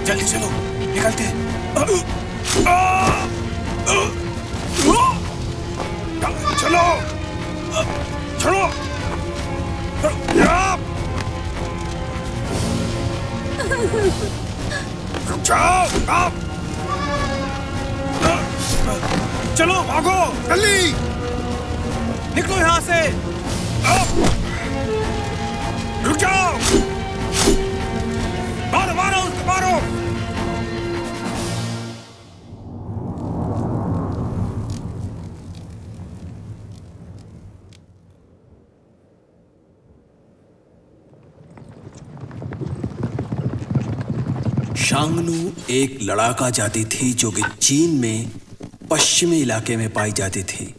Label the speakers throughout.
Speaker 1: जल्दी चलो, निकलते हैं। चलो चलो, रुक जाओ आप। चलो भागो जल्दी, निकलो यहाँ से। रुक जाओ, मारो मारो उसको, मारो। शांगनू एक लड़ाका जाति थी जो कि चीन में पश्चिमी इलाके में पाई जाती थी।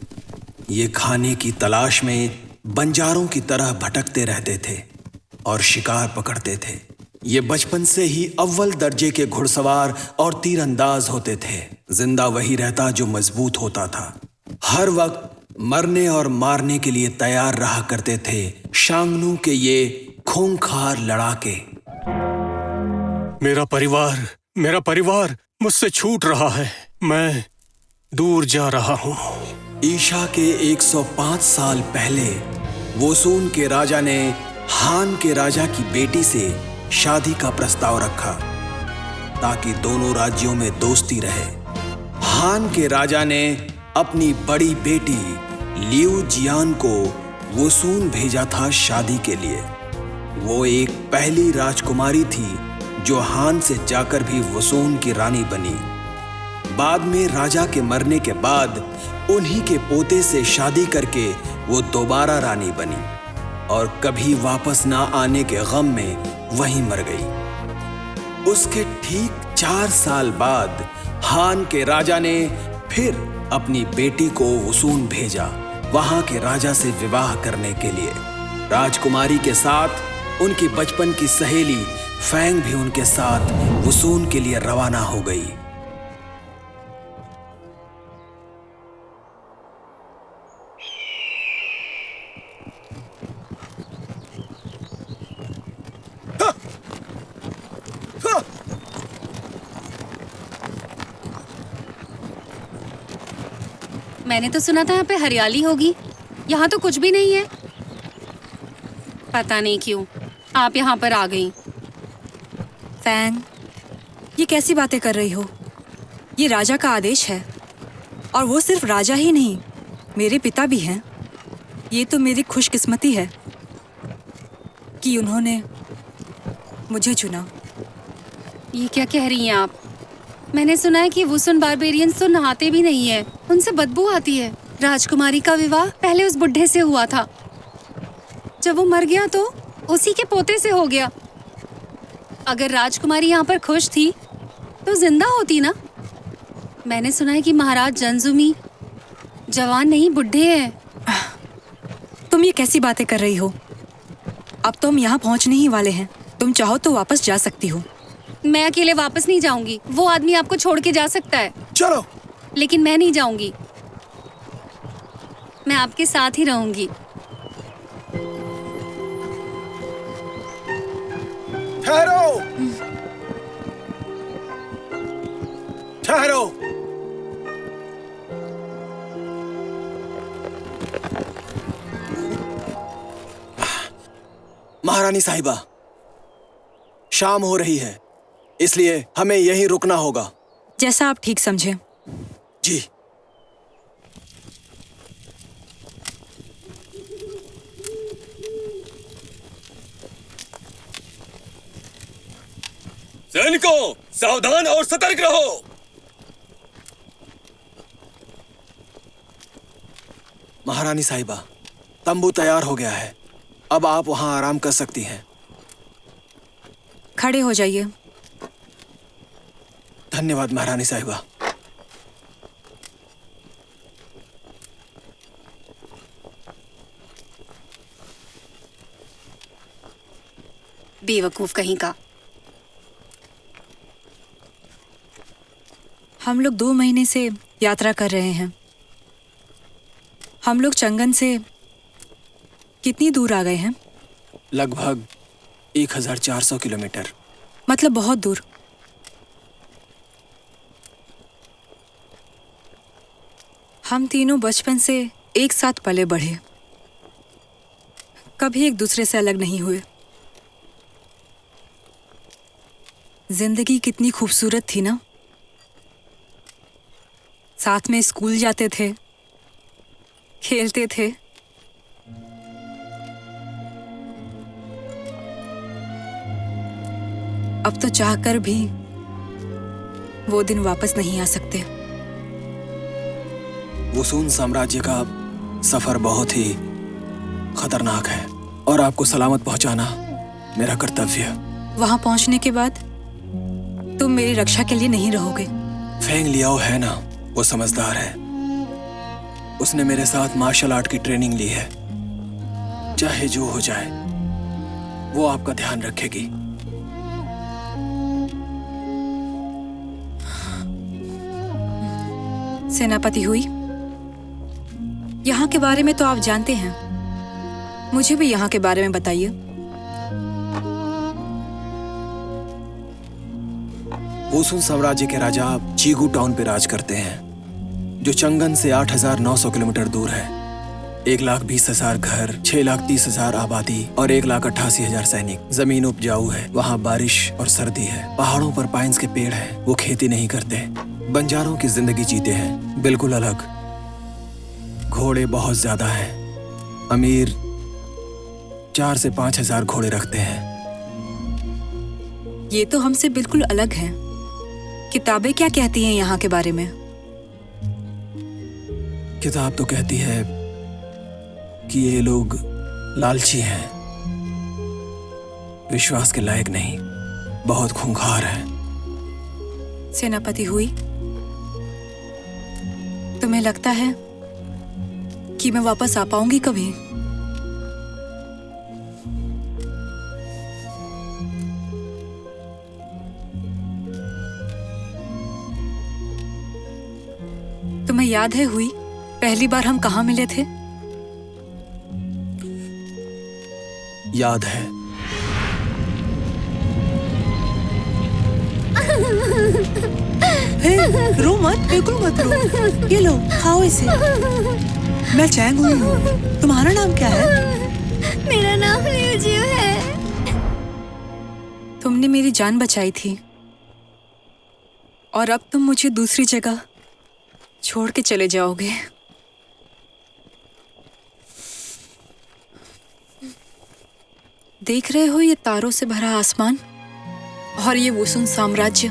Speaker 1: ये खाने की तलाश में बंजारों की तरह भटकते रहते थे और शिकार पकड़ते थे। ये बचपन से ही अव्वल दर्जे के घुड़सवार और तीरंदाज होते थे। जिंदा वही रहता जो मजबूत होता था। हर वक्त मरने और मारने के लिए तैयार रहा करते थे शांगनू के ये खूंखार लड़ाके।
Speaker 2: मेरा परिवार मुझसे छूट रहा है। मैं दूर जा रहा हूँ।
Speaker 1: ईशा के 105 साल पहले वोसून के राजा ने हान के राजा की बेटी से शादी का प्रस्ताव रखा ताकि दोनों राज्यों में दोस्ती रहे। हान के राजा ने अपनी बड़ी बेटी लियू जियान को वोसून भेजा था शादी के लिए। वो एक पहली राजकुमारी थी जो हान से जाकर भी वोसून की रानी बनी। बाद में राजा के मरने के बाद उन्हीं के पोते से शादी करके वो दोबारा रानी बनी और कभी वापस ना आने के गम में वहीं मर गई। उसके ठीक 4 साल बाद हान के राजा ने फिर अपनी बेटी को वसून भेजा वहां के राजा से विवाह करने के लिए। राजकुमारी के साथ उनकी बचपन की सहेली फैंग भी उनके साथ वसून के लिए रवाना हो गई।
Speaker 3: मैंने तो सुना था यहाँ पे हरियाली होगी, यहाँ तो कुछ भी नहीं है। पता नहीं क्यों आप यहाँ पर आ गई।
Speaker 4: फैंग, ये कैसी बातें कर रही हो? ये राजा का आदेश है और वो सिर्फ राजा ही नहीं, मेरे पिता भी हैं। ये तो मेरी खुशकिस्मती है कि उन्होंने मुझे चुना।
Speaker 3: ये क्या कह रही हैं आप? मैंने सुना है कि वुसन बारबेरियंस तो नहाते भी नहीं है, उनसे बदबू आती है। राजकुमारी का विवाह पहले उस बुढ़े से हुआ था, जब वो मर गया तो उसी के पोते से हो गया। अगर राजकुमारी यहाँ पर खुश थी तो जिंदा होती ना। मैंने सुना है कि महाराज जनजुमी जवान नहीं बुढ़े हैं।
Speaker 4: तुम ये कैसी बातें कर रही हो? अब तो हम यहाँ पहुँचने ही वाले हैं। तुम चाहो तो वापस जा सकती हो।
Speaker 3: मैं अकेले वापस नहीं जाऊंगी। वो आदमी आपको छोड़ के जा सकता है,
Speaker 1: चलो।
Speaker 3: लेकिन मैं नहीं जाऊंगी। मैं आपके साथ ही रहूंगी।
Speaker 1: ठहरो, ठहरो। महारानी साहिबा, शाम हो रही है, इसलिए हमें यहीं रुकना होगा।
Speaker 4: जैसा आप ठीक समझे।
Speaker 1: जी।
Speaker 2: सैनिकों, सावधान और सतर्क रहो।
Speaker 1: महारानी साहिबा, तंबू तैयार हो गया है। अब आप वहां आराम कर सकती हैं।
Speaker 4: खड़े हो जाइए।
Speaker 1: धन्यवाद महारानी साहिबा।
Speaker 3: बेवकूफ कहीं का।
Speaker 4: हम लोग 2 महीने से यात्रा कर रहे हैं। हम लोग चंगन से कितनी दूर आ गए हैं?
Speaker 1: लगभग 1400 किलोमीटर।
Speaker 4: मतलब बहुत दूर। हम तीनों बचपन से एक साथ पले बढ़े, कभी एक दूसरे से अलग नहीं हुए। जिंदगी कितनी खूबसूरत थी ना। साथ में स्कूल जाते थे, खेलते थे, अब तो चाहकर भी वो दिन वापस नहीं आ सकते।
Speaker 1: वसून साम्राज्य का सफर बहुत ही खतरनाक है और आपको सलामत पहुंचाना मेरा कर्तव्य है।
Speaker 4: वहां पहुंचने के बाद तुम मेरी रक्षा के लिए नहीं रहोगे।
Speaker 1: फेंग लियाओ है ना, वो समझदार है। उसने मेरे साथ मार्शल आर्ट की ट्रेनिंग ली है। चाहे जो हो जाए वो आपका ध्यान रखेगी।
Speaker 4: सेनापति हुई, यहाँ के बारे में तो आप जानते हैं, मुझे भी यहाँ के बारे में बताइए।
Speaker 1: वोसुन साम्राज्य के राजा चीगू टाउन पे राज करते हैं, जो चंगन से 8,900 किलोमीटर दूर है। 1,20,000 घर, 6,30,000 आबादी और 1,88,000 सैनिक। जमीन उपजाऊ है, वहाँ बारिश और सर्दी है। पहाड़ों पर पाइन्स के पेड़ हैं। वो खेती नहीं करते, बंजारों की जिंदगी जीते हैं, बिल्कुल अलग। घोड़े बहुत ज्यादा हैं। अमीर 4 से 5,000 घोड़े रखते हैं।
Speaker 4: ये तो हमसे बिल्कुल अलग है। किताबें क्या कहती हैं यहाँ के बारे में?
Speaker 1: किताब तो कहती है कि ये लोग लालची हैं, विश्वास के लायक नहीं, बहुत खूंखार हैं।
Speaker 4: सेनापति हुई, तुम्हें लगता है कि मैं वापस आ पाऊंगी कभी? तुम्हें याद है हुई, पहली बार हम कहाँ मिले थे?
Speaker 1: याद है।
Speaker 5: हे, रो मत, बिल्कुल मत रो। ये लो, खाओ इसे। मैं चैंग हुई हूँ। तुम्हारा नाम क्या है?
Speaker 3: मेरा नाम लियूजियो है।
Speaker 4: तुमने मेरी जान बचाई थी और अब तुम मुझे दूसरी जगह छोड़ के चले जाओगे। देख रहे हो ये तारों से भरा आसमान और ये वोसुन साम्राज्य।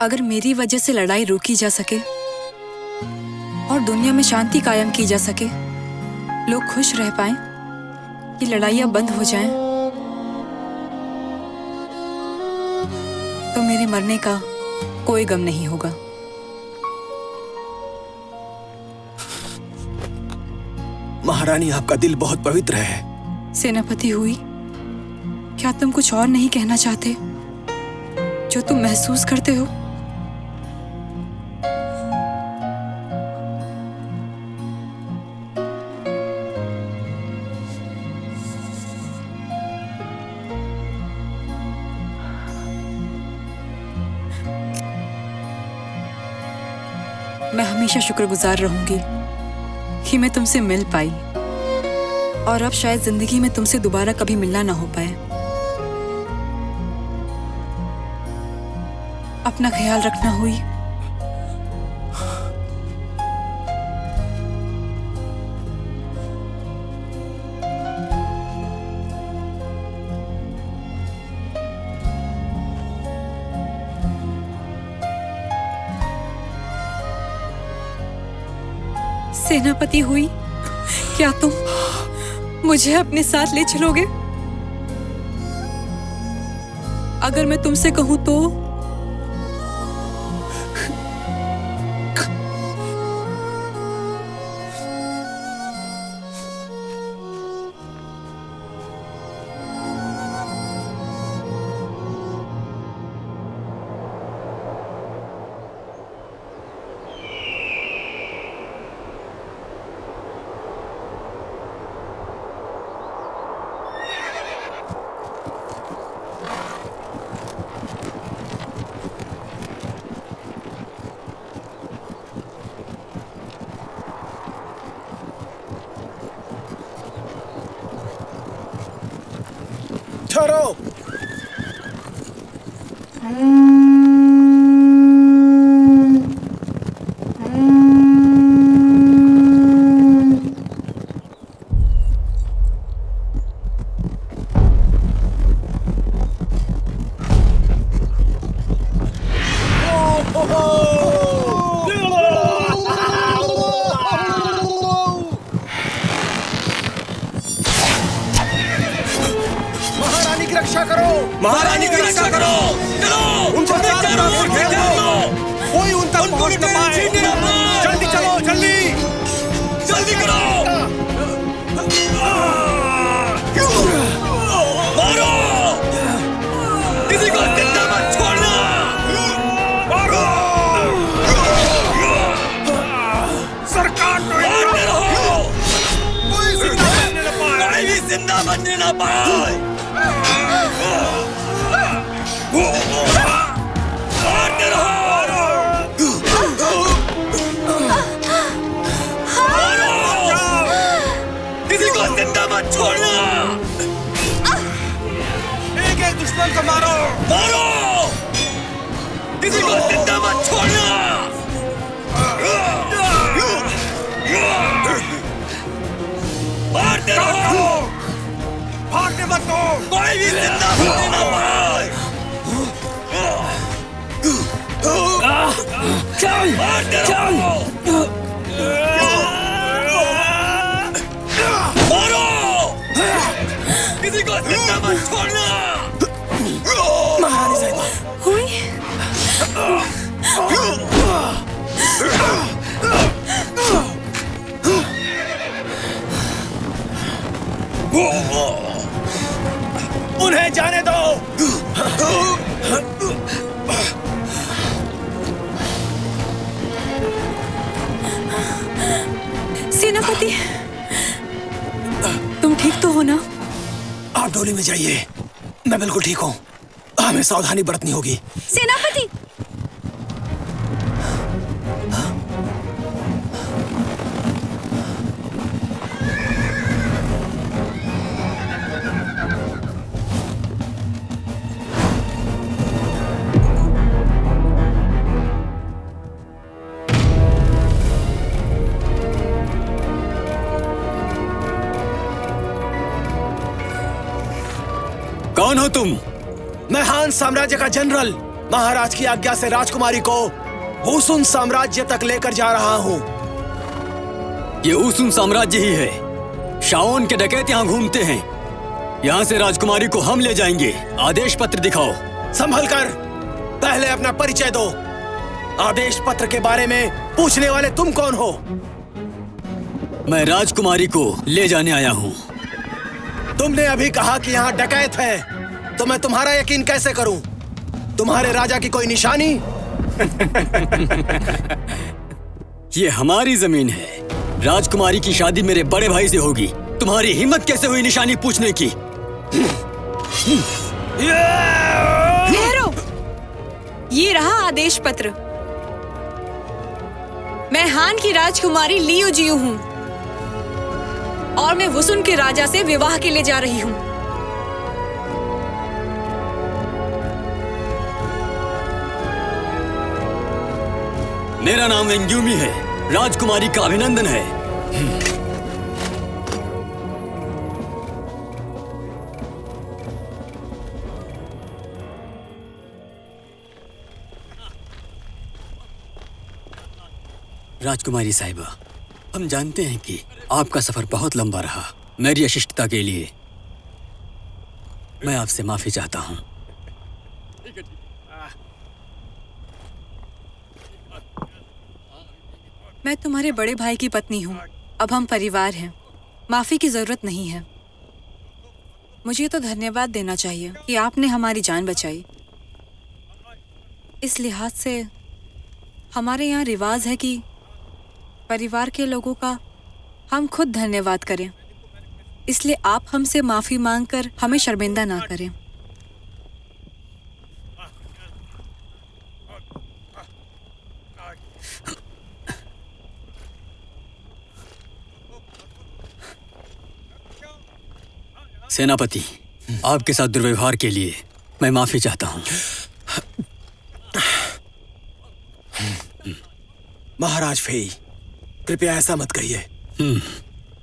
Speaker 4: अगर मेरी वजह से लड़ाई रोकी जा सके और दुनिया में शांति कायम की जा सके, लोग खुश रह पाएं, ये लड़ाइयां बंद हो जाएं, तो मेरे मरने का कोई गम नहीं होगा।
Speaker 1: महारानी, आपका दिल बहुत पवित्र है।
Speaker 4: सेनापति हुई, क्या तुम कुछ और नहीं कहना चाहते जो तुम महसूस करते हो? मैं हमेशा शुक्रगुजार रहूंगी कि मैं तुमसे मिल पाई और अब शायद जिंदगी में तुमसे दोबारा कभी मिलना ना हो पाए। अपना ख्याल रखना हुई। सेनापति हुई, क्या तुम मुझे अपने साथ ले चलोगे? अगर मैं तुमसे कहूं तो?
Speaker 1: ठहरो। महारानी की रक्षा करो,
Speaker 2: महारानी की रक्षा करो। चलो
Speaker 1: उनके साथ मुकाबला खेल दो। कोई उन तक पहुंच न पाए। जल्दी चलो, जल्दी
Speaker 2: जल्दी करो। मारो, किसी को जिंदा मत छोड़ना। मारो,
Speaker 1: सरकार
Speaker 2: मारते रहो। कोई भी जिंदा बनने न पाए। मारते रहो। किसी को जिंदा मत छोड़ना।
Speaker 1: एक एक दुश्मन को मारो।
Speaker 2: मारो, किसी को जिंदा मत छोड़ना। मारते रहो।
Speaker 1: भागने मत दो।
Speaker 2: कोई भी जिंदा बनने न पाए। मारते रहो। मारो, किसी को जिंदा मत छोड़ना।
Speaker 1: महारानी साहिबा,
Speaker 4: हुई
Speaker 1: उन्हें जाने दो।
Speaker 4: सेनापति, तुम ठीक तो हो ना?
Speaker 1: आप डोली में जाइए, मैं बिल्कुल ठीक हूँ। हमें सावधानी बरतनी होगी।
Speaker 3: सेनापति,
Speaker 2: कौन हो तुम?
Speaker 1: मैं हान साम्राज्य का जनरल महाराज की आज्ञा से राजकुमारी को वुसुन साम्राज्य तक लेकर जा रहा हूँ।
Speaker 2: ये वुसुन साम्राज्य ही है। शाओन के डकैत यहाँ घूमते हैं। यहाँ से राजकुमारी को हम ले जाएंगे। आदेश पत्र दिखाओ।
Speaker 1: संभल कर, पहले अपना परिचय दो। आदेश पत्र के बारे में पूछने वाले तुम कौन हो?
Speaker 2: मैं राजकुमारी को ले जाने आया हूँ।
Speaker 1: तुमने अभी कहा कि यहाँ डकैत है, तो मैं तुम्हारा यकीन कैसे करूं? तुम्हारे राजा की कोई निशानी?
Speaker 2: ये हमारी जमीन है। राजकुमारी की शादी मेरे बड़े भाई से होगी। तुम्हारी हिम्मत कैसे हुई निशानी पूछने की?
Speaker 4: ठहरो, ये रहा आदेश पत्र। मैं हान की राजकुमारी लियू जियू हूँ और मैं वुसुन के राजा से विवाह के लिए जा रही हूँ।
Speaker 2: मेरा नाम वेंग्यूमी है। राजकुमारी का अभिनंदन है। राजकुमारी साहिबा, हम जानते हैं कि आपका सफर बहुत लंबा रहा। मेरी अशिष्टता के लिए मैं आपसे माफी चाहता हूं।
Speaker 4: मैं तुम्हारे बड़े भाई की पत्नी हूँ। अब हम परिवार हैं। माफी की जरूरत नहीं है। मुझे तो धन्यवाद देना चाहिए कि आपने हमारी जान बचाई। इस लिहाज से हमारे यहाँ रिवाज है कि परिवार के लोगों का हम खुद धन्यवाद करें। इसलिए आप हमसे माफी मांगकर हमें शर्मिंदा ना करें।
Speaker 2: सेनापति, आपके साथ दुर्व्यवहार के लिए मैं माफी चाहता हूँ।
Speaker 1: महाराज फेई, कृपया ऐसा मत कहिए।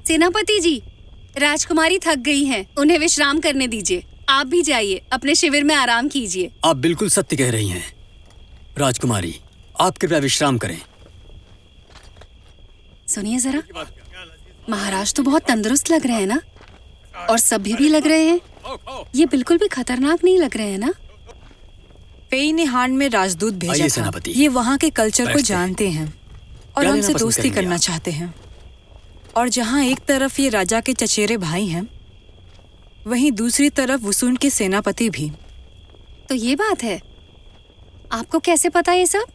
Speaker 3: सेनापति जी, राजकुमारी थक गई हैं, उन्हें विश्राम करने दीजिए। आप भी जाइए, अपने शिविर में आराम कीजिए।
Speaker 2: आप बिल्कुल सत्य कह रही हैं राजकुमारी, आप कृपया विश्राम करें।
Speaker 3: सुनिए जरा, महाराज तो बहुत तंदुरुस्त लग रहे हैं ना, और सभ्य भी लग रहे हैं। ये बिल्कुल भी खतरनाक नहीं लग रहे हैं ना।
Speaker 4: फेई ने हान में राजदूत भेजा
Speaker 2: आइए
Speaker 4: था।
Speaker 2: सेनापति।
Speaker 4: ये वहाँ के कल्चर को
Speaker 2: बैठते
Speaker 4: जानते हैं और
Speaker 2: क्या लेना
Speaker 4: हमसे
Speaker 2: पसंद
Speaker 4: दोस्ती
Speaker 2: करेंगे
Speaker 4: करना
Speaker 2: आप?
Speaker 4: चाहते हैं। और जहाँ एक तरफ ये राजा के चचेरे भाई हैं, वहीं दूसरी तरफ वसून के सेनापति भी।
Speaker 3: तो ये बात है, आपको कैसे पता ये सब?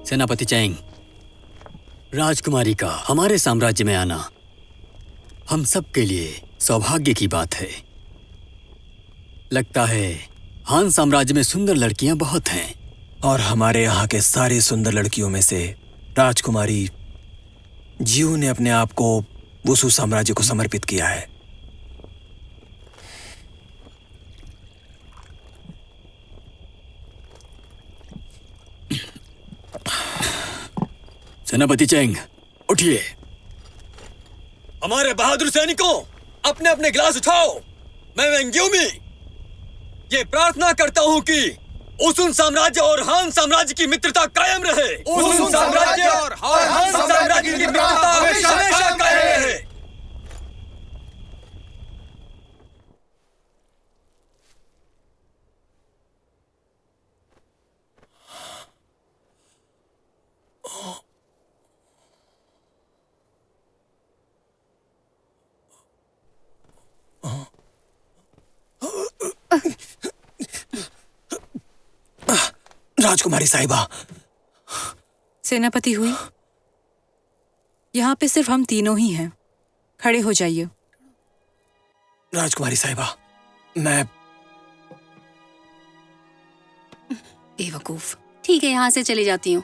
Speaker 2: सेनापति चैंग, राजकुमारी का हमारे साम्राज्य में आना हम सब के लिए सौभाग्य की बात है। लगता है हान साम्राज्य में सुंदर लड़कियां बहुत हैं।
Speaker 1: और हमारे यहाँ के सारे सुंदर लड़कियों में से राजकुमारी जियू ने अपने आप को वुसु साम्राज्य को समर्पित किया है।
Speaker 2: सेनापति चैंग, उठिए। हमारे बहादुर सैनिकों, अपने अपने गिलास उठाओ। मैं वेंग्यूमी ये प्रार्थना करता हूँ कि वुसुन साम्राज्य और हान साम्राज्य की मित्रता कायम रहे। वुसुन साम्राज्य और हान साम्राज्य की मित्रता हमेशा कायम रहे।
Speaker 1: राजकुमारी साहिबा,
Speaker 4: सेनापति हुई, यहाँ पे सिर्फ हम तीनों ही हैं। खड़े हो जाइए।
Speaker 1: राजकुमारी साहिबा, मैं
Speaker 3: बेवकूफ। ठीक है, यहाँ से चली जाती हूँ।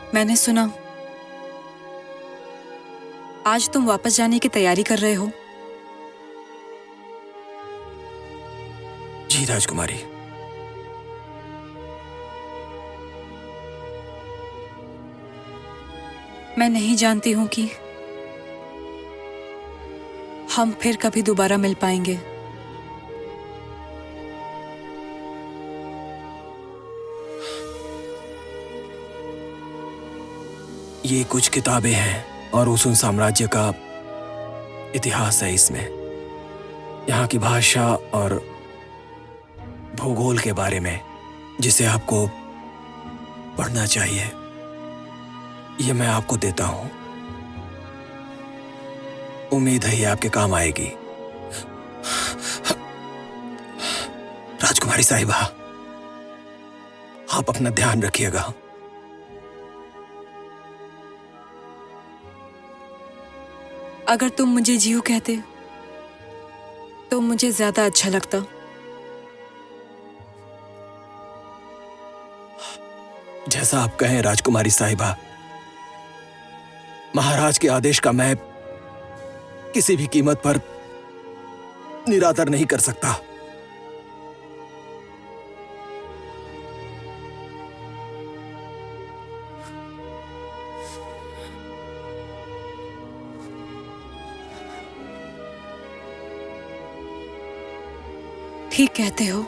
Speaker 4: मैंने सुना आज तुम वापस जाने की तैयारी कर रहे हो।
Speaker 1: जी राजकुमारी।
Speaker 4: मैं नहीं जानती हूं कि हम फिर कभी दोबारा मिल पाएंगे।
Speaker 1: ये कुछ किताबें हैं और वुसुन साम्राज्य का इतिहास है इसमें। यहाँ की भाषा और भूगोल के बारे में, जिसे आपको पढ़ना चाहिए। ये मैं आपको देता हूं। उम्मीद है ये आपके काम आएगी। राजकुमारी साहिबा, आप अपना ध्यान रखिएगा।
Speaker 4: अगर तुम मुझे जियो कहते तो मुझे ज्यादा अच्छा लगता।
Speaker 1: जैसा आप कहें राजकुमारी साहिबा। महाराज के आदेश का मैं किसी भी कीमत पर निरादर नहीं कर सकता।
Speaker 4: ठीक कहते हो।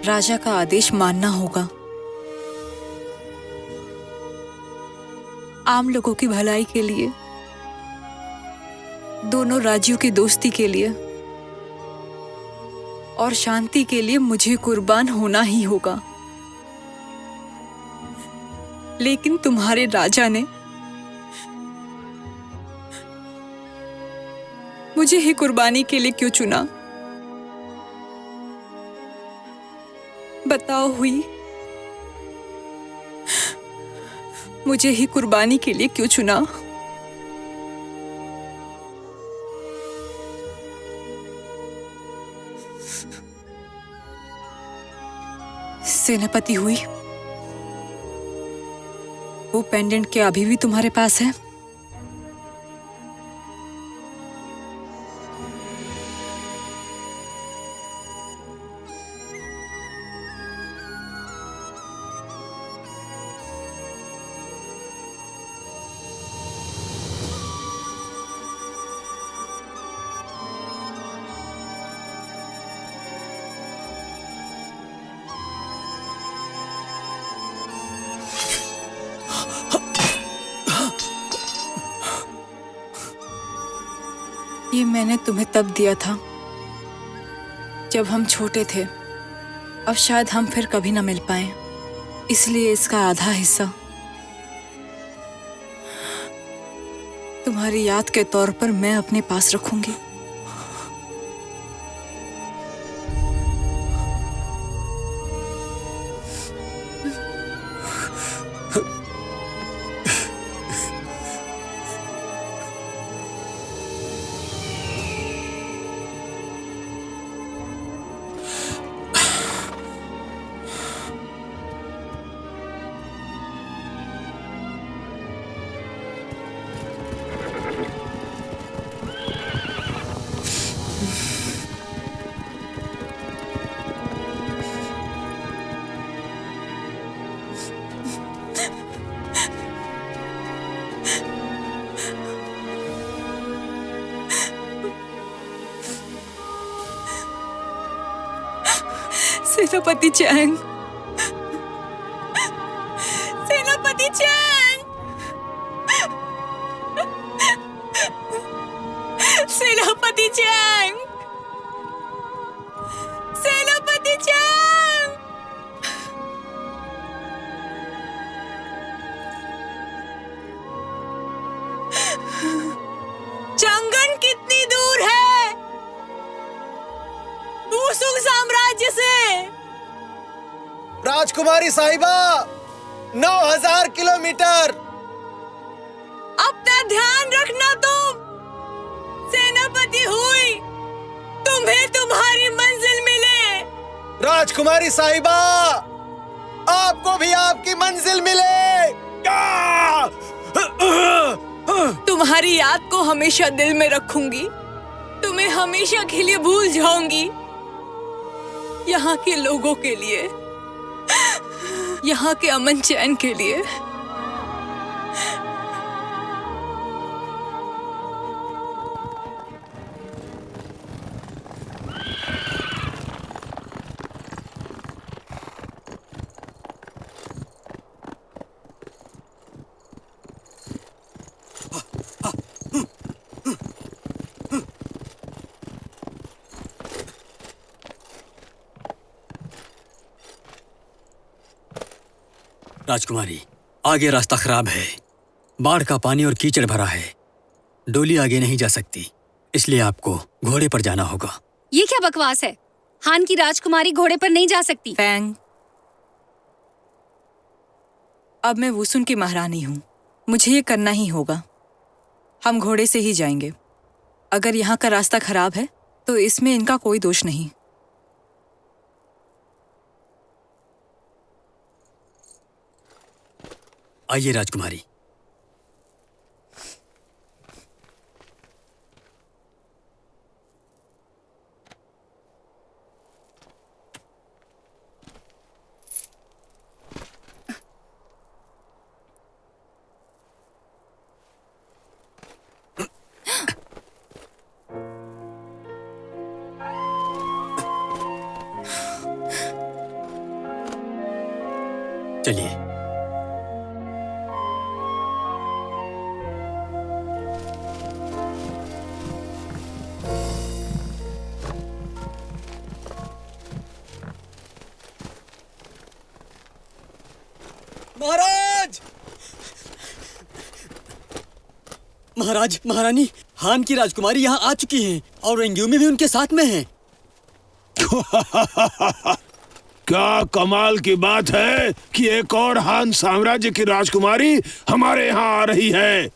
Speaker 4: राजा का आदेश मानना होगा। आम लोगों की भलाई के लिए, दोनों राज्यों की दोस्ती के लिए और शांति के लिए मुझे कुर्बान होना ही होगा। लेकिन तुम्हारे राजा ने मुझे ही कुर्बानी के लिए क्यों चुना? बताओ हुई, मुझे ही कुर्बानी के लिए क्यों चुना? सेनापति हुई, वो पेंडेंट क्या अभी भी तुम्हारे पास है? ये मैंने तुम्हें तब दिया था जब हम छोटे थे। अब शायद हम फिर कभी ना मिल पाए, इसलिए इसका आधा हिस्सा तुम्हारी याद के तौर पर मैं अपने पास रखूंगी। सेनापति चैंग, सेनापति चैंग, सेनापति चैंग, सेनापति चैंग। चंगन कितनी दूर है वुसुंग साम्राज्य से?
Speaker 1: राजकुमारी साहिबा, 9000 किलोमीटर।
Speaker 4: अपना ध्यान रखना तुम। सेनापति हुई, तुम्हें तुम्हारी मंजिल मिले।
Speaker 1: राजकुमारी साहिबा, आपको भी आपकी मंजिल मिले।
Speaker 4: तुम्हारी याद को हमेशा दिल में रखूंगी, तुम्हें हमेशा के लिए भूल जाऊंगी। यहाँ के लोगों के लिए, यहाँ के अमन चैन के लिए।
Speaker 2: राजकुमारी, आगे रास्ता खराब है। बाढ़ का पानी और कीचड़ भरा है। डोली आगे नहीं जा सकती, इसलिए आपको घोड़े पर जाना होगा।
Speaker 3: ये क्या बकवास है? हान की राजकुमारी घोड़े पर नहीं जा सकती।
Speaker 4: फैंग, अब मैं वुसुन की महारानी हूँ, मुझे ये करना ही होगा। हम घोड़े से ही जाएंगे। अगर यहाँ का रास्ता खराब है तो इसमें इनका कोई दोष नहीं।
Speaker 2: आइए राजकुमारी। चलिए। महाराज! महाराज, महारानी, हान की राजकुमारी यहाँ आ चुकी हैं और रेंग्यूमी भी उनके साथ में है।
Speaker 6: क्या कमाल की बात है कि एक और हान साम्राज्य की राजकुमारी हमारे यहाँ आ रही है।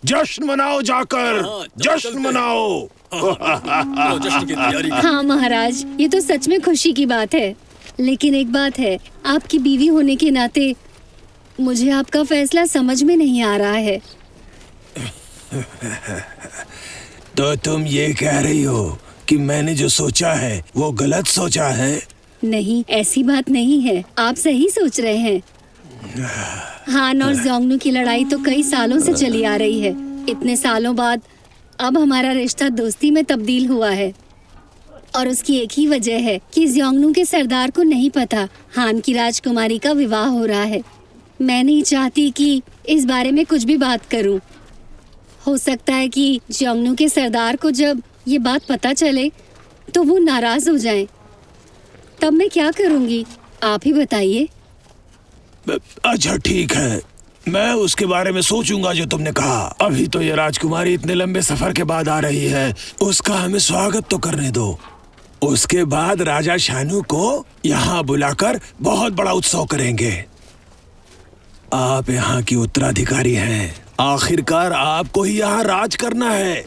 Speaker 6: जश्न मनाओ जाकर, जश्न मनाओ।
Speaker 2: चलो, जश्न की तैयारी कर।
Speaker 3: हाँ महाराज, ये तो सच में खुशी की बात है। लेकिन एक बात है, आपकी बीवी होने के नाते मुझे आपका फैसला समझ में नहीं आ रहा है।
Speaker 6: तो तुम ये कह रही हो कि मैंने जो सोचा है वो गलत सोचा है?
Speaker 3: नहीं, ऐसी बात नहीं है, आप सही सोच रहे हैं। हान और ज़ोंगनू की लड़ाई तो कई सालों से चली आ रही है। इतने सालों बाद अब हमारा रिश्ता दोस्ती में तब्दील हुआ है, और उसकी एक ही वजह है कि ज़ोंगनू के सरदार को नहीं पता हान की राजकुमारी का विवाह हो रहा है। मैं नहीं चाहती कि इस बारे में कुछ भी बात करूं। हो सकता है कि ज़ोंगनू के सरदार को जब ये बात पता चले तो वो नाराज हो जाएं। तब मैं क्या करूंगी, आप ही बताइए।
Speaker 6: अच्छा ठीक है, मैं उसके बारे में सोचूंगा जो तुमने कहा। अभी तो ये राजकुमारी इतने लंबे सफर के बाद आ रही है, उसका हमें स्वागत तो करने दो। उसके बाद राजा शानू को यहाँ बुलाकर बहुत बड़ा उत्सव करेंगे। आप यहाँ की उत्तराधिकारी हैं, आखिरकार आपको ही यहाँ राज करना है।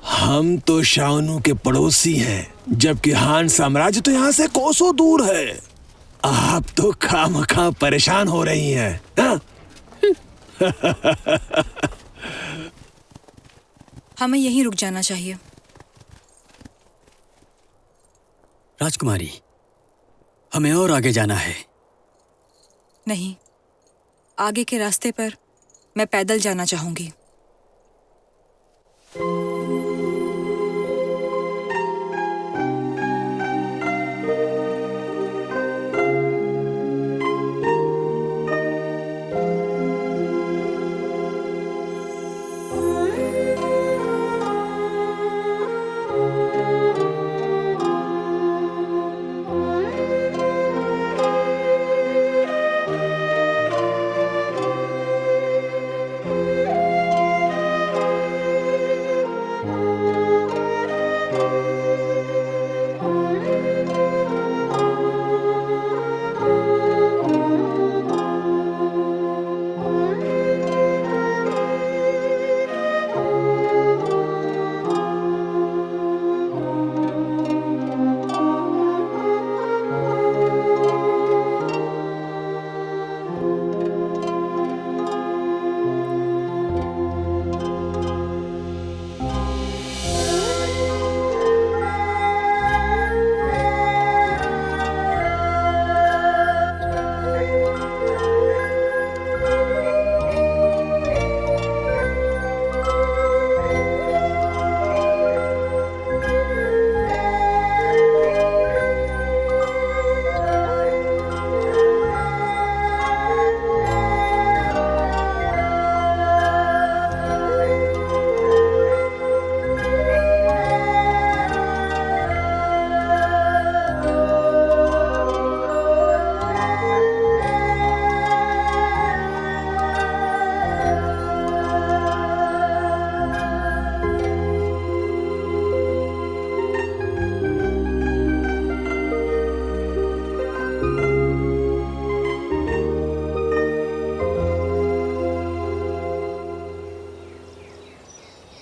Speaker 6: हम तो शानू के पड़ोसी हैं, जबकि हान साम्राज्य तो यहाँ से कोसों दूर है। आप तो खामखा परेशान हो रही हैं, हाँ?
Speaker 4: हमें यहीं रुक जाना चाहिए।
Speaker 2: राजकुमारी, हमें और आगे जाना है।
Speaker 4: नहीं, आगे के रास्ते पर मैं पैदल जाना चाहूंगी।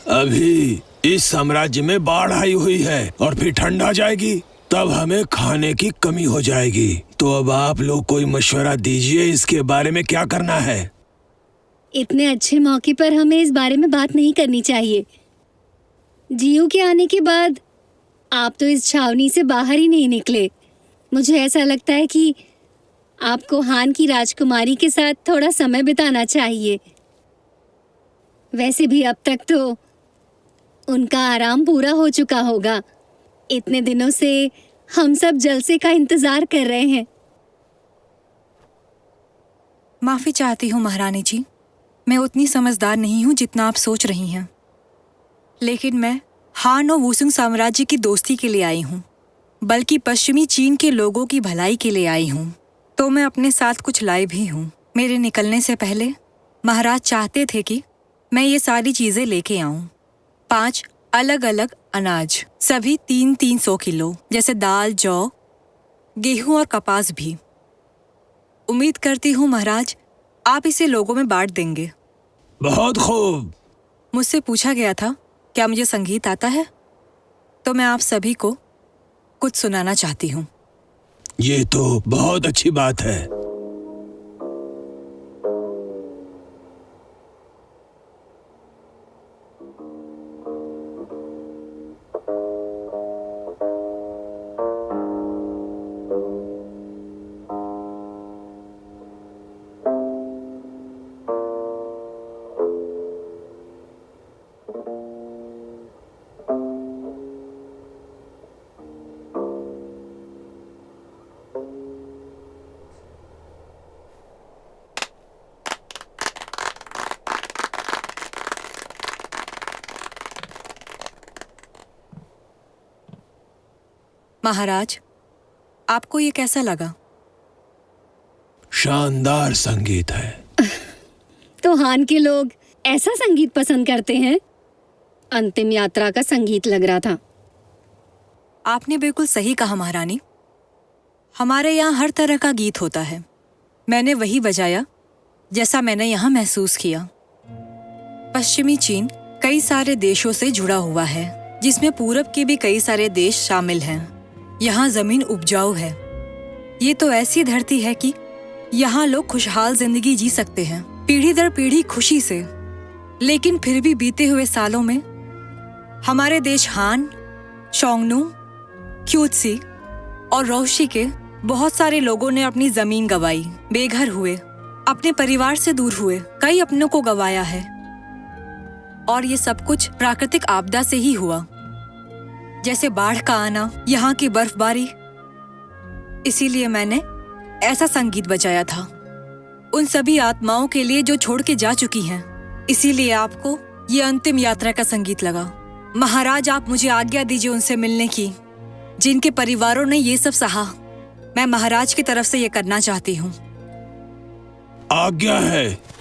Speaker 6: अभी इस साम्राज्य में बाढ़ आई हुई है और फिर ठंड आ जाएगी, तब हमें खाने की कमी हो जाएगी। तो अब आप लोग कोई मशवरा दीजिए, इसके बारे में क्या करना है?
Speaker 3: इतने अच्छे मौके पर हमें इस बारे में बात नहीं करनी चाहिए। जियो के आने के बाद आप तो इस छावनी से बाहर ही नहीं निकले। मुझे ऐसा लगता है कि आपको हान की राजकुमारी के साथ थोड़ा समय बिताना चाहिए। वैसे भी अब तक तो उनका आराम पूरा हो चुका होगा। इतने दिनों से हम सब जलसे का इंतजार कर रहे हैं।
Speaker 4: माफी चाहती हूँ महारानी जी, मैं उतनी समझदार नहीं हूँ जितना आप सोच रही हैं। लेकिन मैं हान और वुसुंग साम्राज्य की दोस्ती के लिए आई हूँ, बल्कि पश्चिमी चीन के लोगों की भलाई के लिए आई हूँ। तो मैं अपने साथ कुछ लाई भी हूँ। मेरे निकलने से पहले महाराज चाहते थे कि मैं ये सारी चीजें लेके आऊं। 5 अलग अलग अनाज, सभी 300 किलो, जैसे दाल, जौ, गेहूं और कपास भी। उम्मीद करती हूँ महाराज आप इसे लोगों में बांट देंगे।
Speaker 6: बहुत खूब।
Speaker 4: मुझसे पूछा गया था क्या मुझे संगीत आता है, तो मैं आप सभी को कुछ सुनाना चाहती हूँ।
Speaker 6: ये तो बहुत अच्छी बात है।
Speaker 4: महाराज आपको ये कैसा लगा?
Speaker 6: शानदार संगीत है।
Speaker 3: तो हान के लोग ऐसा संगीत पसंद करते हैं? अंतिम यात्रा का संगीत लग रहा था।
Speaker 4: आपने बिल्कुल सही कहा महारानी। हमारे यहाँ हर तरह का गीत होता है। मैंने वही बजाया जैसा मैंने यहाँ महसूस किया। पश्चिमी चीन कई सारे देशों से जुड़ा हुआ है, जिसमें पूरब के भी कई सारे देश शामिल हैं। यहाँ जमीन उपजाऊ है। ये तो ऐसी धरती है कि यहाँ लोग खुशहाल जिंदगी जी सकते हैं, पीढ़ी दर पीढ़ी खुशी से। लेकिन फिर भी बीते हुए सालों में हमारे देश हान, शोंगनू, क्यूत्सी और रोशी के बहुत सारे लोगों ने अपनी जमीन गंवाई, बेघर हुए, अपने परिवार से दूर हुए, कई अपनों को गंवाया है। और ये सब कुछ प्राकृतिक आपदा से ही हुआ, जैसे बाढ़ का आना, यहाँ की बर्फबारी। इसीलिए मैंने ऐसा संगीत बजाया था उन सभी आत्माओं के लिए जो छोड़ के जा चुकी हैं। इसीलिए आपको ये अंतिम यात्रा का संगीत लगा। महाराज आप मुझे आज्ञा दीजिए उनसे मिलने की, जिनके परिवारों ने ये सब सहा। मैं महाराज की तरफ से ये करना चाहती हूँ।
Speaker 6: आज्ञा है।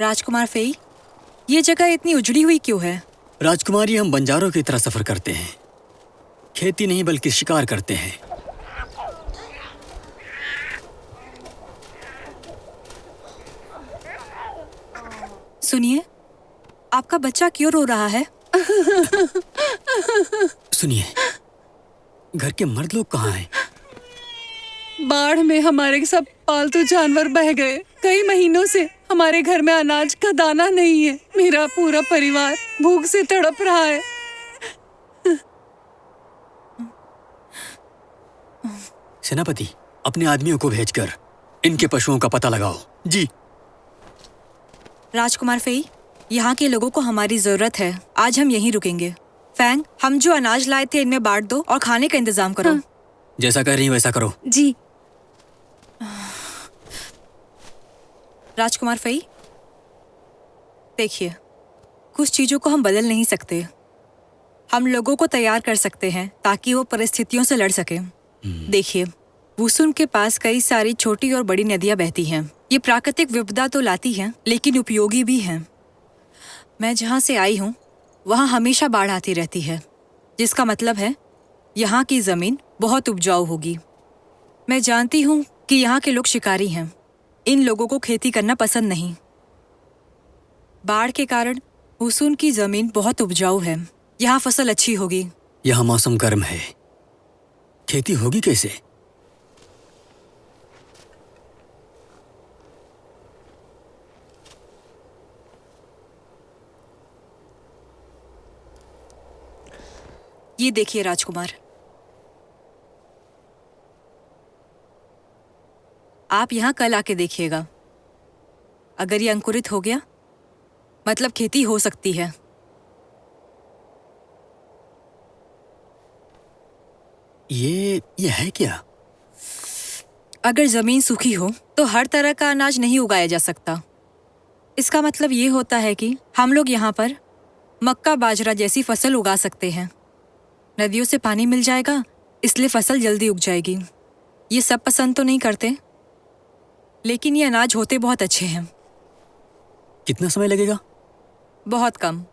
Speaker 4: राजकुमार फेई, ये जगह इतनी उजड़ी हुई क्यों है?
Speaker 2: राजकुमारी, हम बंजारों की तरह सफर करते हैं। खेती नहीं बल्कि शिकार करते हैं।
Speaker 4: सुनिए, आपका बच्चा क्यों रो रहा है?
Speaker 2: सुनिए, घर के मर्द लोग कहाँ हैं?
Speaker 5: बाढ़ में हमारे सब पालतू जानवर बह गए। कई महीनों से हमारे घर में अनाज का दाना नहीं है। मेरा पूरा परिवार भूख से तड़प रहा है।
Speaker 2: सेनापति, अपने आदमियों को भेजकर इनके पशुओं का पता लगाओ। जी।
Speaker 4: राजकुमार फेई, यहाँ के लोगों को हमारी जरूरत है। आज हम यहीं रुकेंगे। फैंग, हम जो अनाज लाए थे इनमें बांट दो और खाने का इंतजाम करो।
Speaker 3: हाँ।
Speaker 2: जैसा कह रही हैं वैसा करो।
Speaker 3: जी।
Speaker 4: राजकुमार फेई, देखिए, कुछ चीजों को हम बदल नहीं सकते। हम लोगों को तैयार कर सकते हैं ताकि वो परिस्थितियों से लड़ सके। देखिए, वुसुन के पास कई सारी छोटी और बड़ी नदियां बहती हैं। ये प्राकृतिक विपदा तो लाती हैं, लेकिन उपयोगी भी हैं। मैं जहाँ से आई हूँ वहाँ हमेशा बाढ़ आती रहती है, जिसका मतलब है यहाँ की जमीन बहुत उपजाऊ होगी। मैं जानती हूँ कि यहाँ के लोग शिकारी हैं। इन लोगों को खेती करना पसंद नहीं। बाढ़ के कारण वुसुन की जमीन बहुत उपजाऊ है। यहाँ फसल अच्छी होगी।
Speaker 2: यहाँ मौसम गर्म है, खेती होगी कैसे?
Speaker 4: ये देखिए राजकुमार, आप यहाँ कल आके देखिएगा। अगर ये अंकुरित हो गया मतलब खेती हो सकती है।
Speaker 2: ये है क्या?
Speaker 4: अगर जमीन सूखी हो तो हर तरह का अनाज नहीं उगाया जा सकता। इसका मतलब ये होता है कि हम लोग यहाँ पर मक्का, बाजरा जैसी फसल उगा सकते हैं। नदियों से पानी मिल जाएगा, इसलिए फसल जल्दी उग जाएगी। ये सब पसंद तो नहीं करते, लेकिन ये अनाज होते बहुत अच्छे हैं।
Speaker 2: कितना समय लगेगा?
Speaker 4: बहुत कम।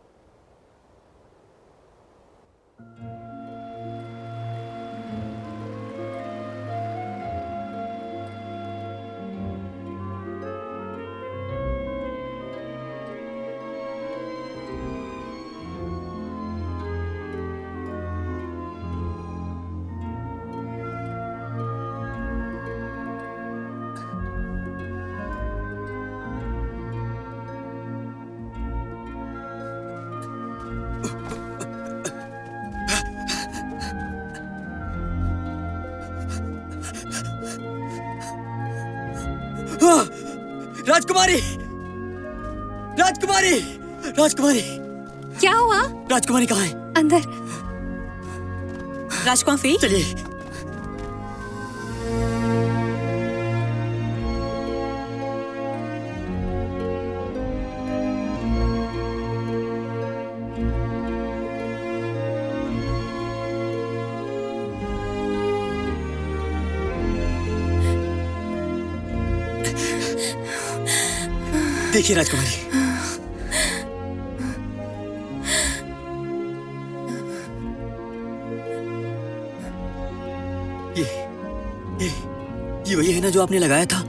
Speaker 2: राजकुमारी, राजकुमारी, राजकुमारी,
Speaker 3: क्या हुआ?
Speaker 2: राजकुमारी कहाँ है?
Speaker 3: अंदर।
Speaker 4: राजकुमार फी,
Speaker 2: चलिए। देखिए राजकुमारी, ये वही है ना जो आपने लगाया था?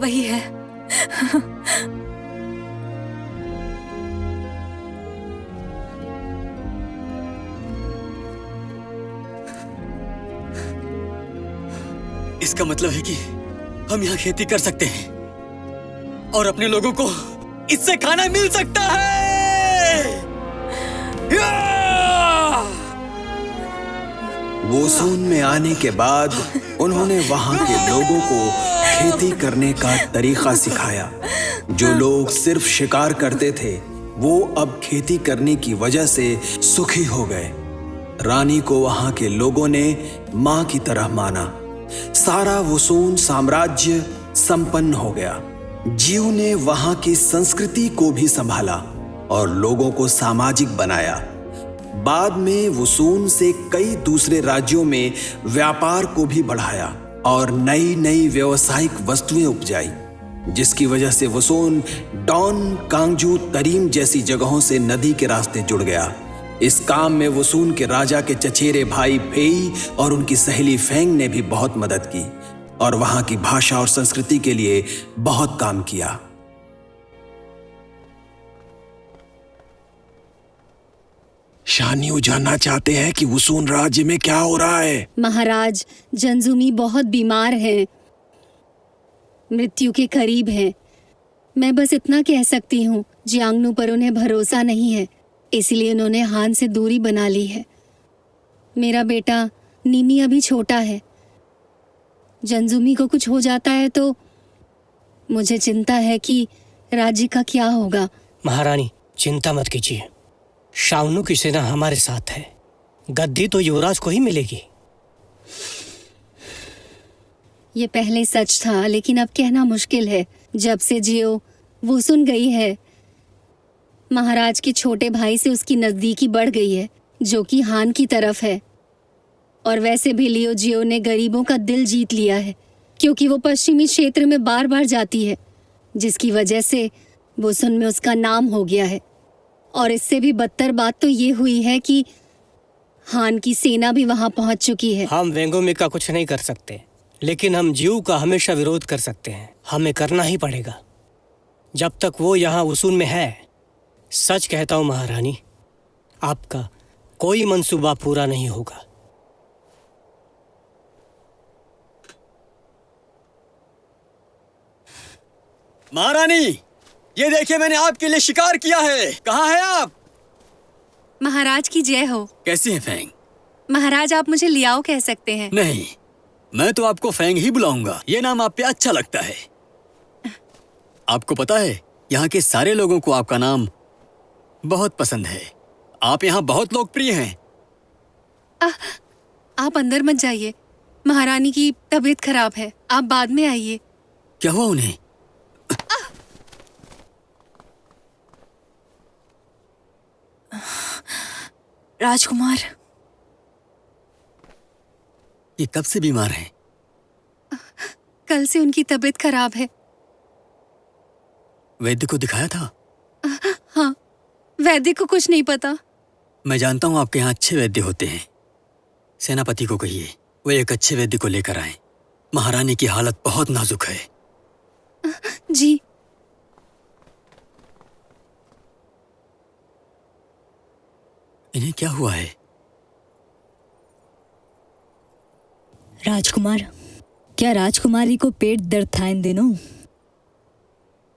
Speaker 4: वही है।
Speaker 2: इसका मतलब है कि हम यहाँ खेती कर सकते हैं और अपने लोगों को इससे खाना मिल सकता है।
Speaker 1: वोसून में आने के बाद उन्होंने वहां के लोगों को खेती करने का तरीका सिखाया। जो लोग सिर्फ शिकार करते थे वो अब खेती करने की वजह से सुखी हो गए। रानी को वहां के लोगों ने मां की तरह माना। सारा वोसून साम्राज्य संपन्न हो गया। जीव ने वहां की संस्कृति को भी संभाला और लोगों को सामाजिक बनाया। बाद में वोसून से कई दूसरे राज्यों में व्यापार को भी बढ़ाया और नई नई व्यावसायिक वस्तुएं उपजाई, जिसकी वजह से वोसून डॉन, कांगजू, तरीम जैसी जगहों से नदी के रास्ते जुड़ गया। इस काम में वोसून के राजा के चचेरे भाई फेई और उनकी सहेली फेंग ने भी बहुत मदद की और वहां की भाषा और संस्कृति के लिए बहुत काम किया।
Speaker 6: शानियो जानना चाहते हैं कि वोसून राज्य में क्या हो रहा है।
Speaker 3: महाराज, जंजुमी बहुत बीमार हैं, मृत्यु के करीब हैं। मैं बस इतना कह सकती हूँ, जियांगनू पर उन्हें भरोसा नहीं है, इसलिए उन्होंने हान से दूरी बना ली है। मेरा बेटा नीमी अभी छोटा है। जंजुमी को कुछ हो जाता है तो मुझे चिंता है कि राज्य का क्या होगा।
Speaker 7: महारानी, चिंता मत कीजिए। शाओनु की सेना हमारे साथ है। गद्दी तो युवराज को ही मिलेगी।
Speaker 3: ये पहले सच था, लेकिन अब कहना मुश्किल है। जब से जियो वोसून गई है, महाराज के छोटे भाई से उसकी नजदीकी बढ़ गई है, जो कि हान की तरफ है। और वैसे भी लियो जियो ने गरीबों का दिल जीत लिया है, क्योंकि वो पश्चिमी क्षेत्र में बार बार जाती है, जिसकी वजह से वोसून में उसका नाम हो गया है। और इससे भी बदतर बात तो ये हुई है कि हान की सेना भी वहां पहुंच चुकी है।
Speaker 7: हम वेंगोमी का कुछ नहीं कर सकते, लेकिन हम जियो का हमेशा विरोध कर सकते हैं। हमें करना ही पड़ेगा जब तक वो यहाँ वोसून में है। सच कहता हूँ महारानी, आपका कोई मंसूबा पूरा नहीं होगा।
Speaker 2: महारानी, ये देखिए, मैंने आपके लिए शिकार किया है। कहाँ है आप?
Speaker 3: महाराज की जय हो।
Speaker 2: कैसी है फेंग?
Speaker 3: महाराज, आप मुझे लियाओ कह सकते हैं।
Speaker 2: नहीं, मैं तो आपको फेंग ही बुलाऊंगा। ये नाम आप पे अच्छा लगता है। आपको पता है, यहाँ के सारे लोगों को आपका नाम बहुत पसंद है। आप यहाँ बहुत लोकप्रिय हैं।
Speaker 3: आप अंदर मत जाइए, महारानी की तबीयत खराब है। आप बाद में आइए।
Speaker 2: क्या हुआ उन्हें?
Speaker 4: राजकुमार,
Speaker 2: ये कब से बीमार हैं?
Speaker 3: कल से उनकी तबीयत खराब है।
Speaker 2: वैद्य को दिखाया था?
Speaker 3: वैद्य को कुछ नहीं पता।
Speaker 2: मैं जानता हूँ आपके यहाँ अच्छे वैद्य होते हैं। सेनापति को कहिए वो एक अच्छे वैद्य को लेकर आए। महारानी की हालत बहुत नाजुक है।
Speaker 3: जी।
Speaker 2: इन्हें क्या हुआ है?
Speaker 8: राजकुमार, क्या राजकुमारी को पेट दर्द था इन दिनों?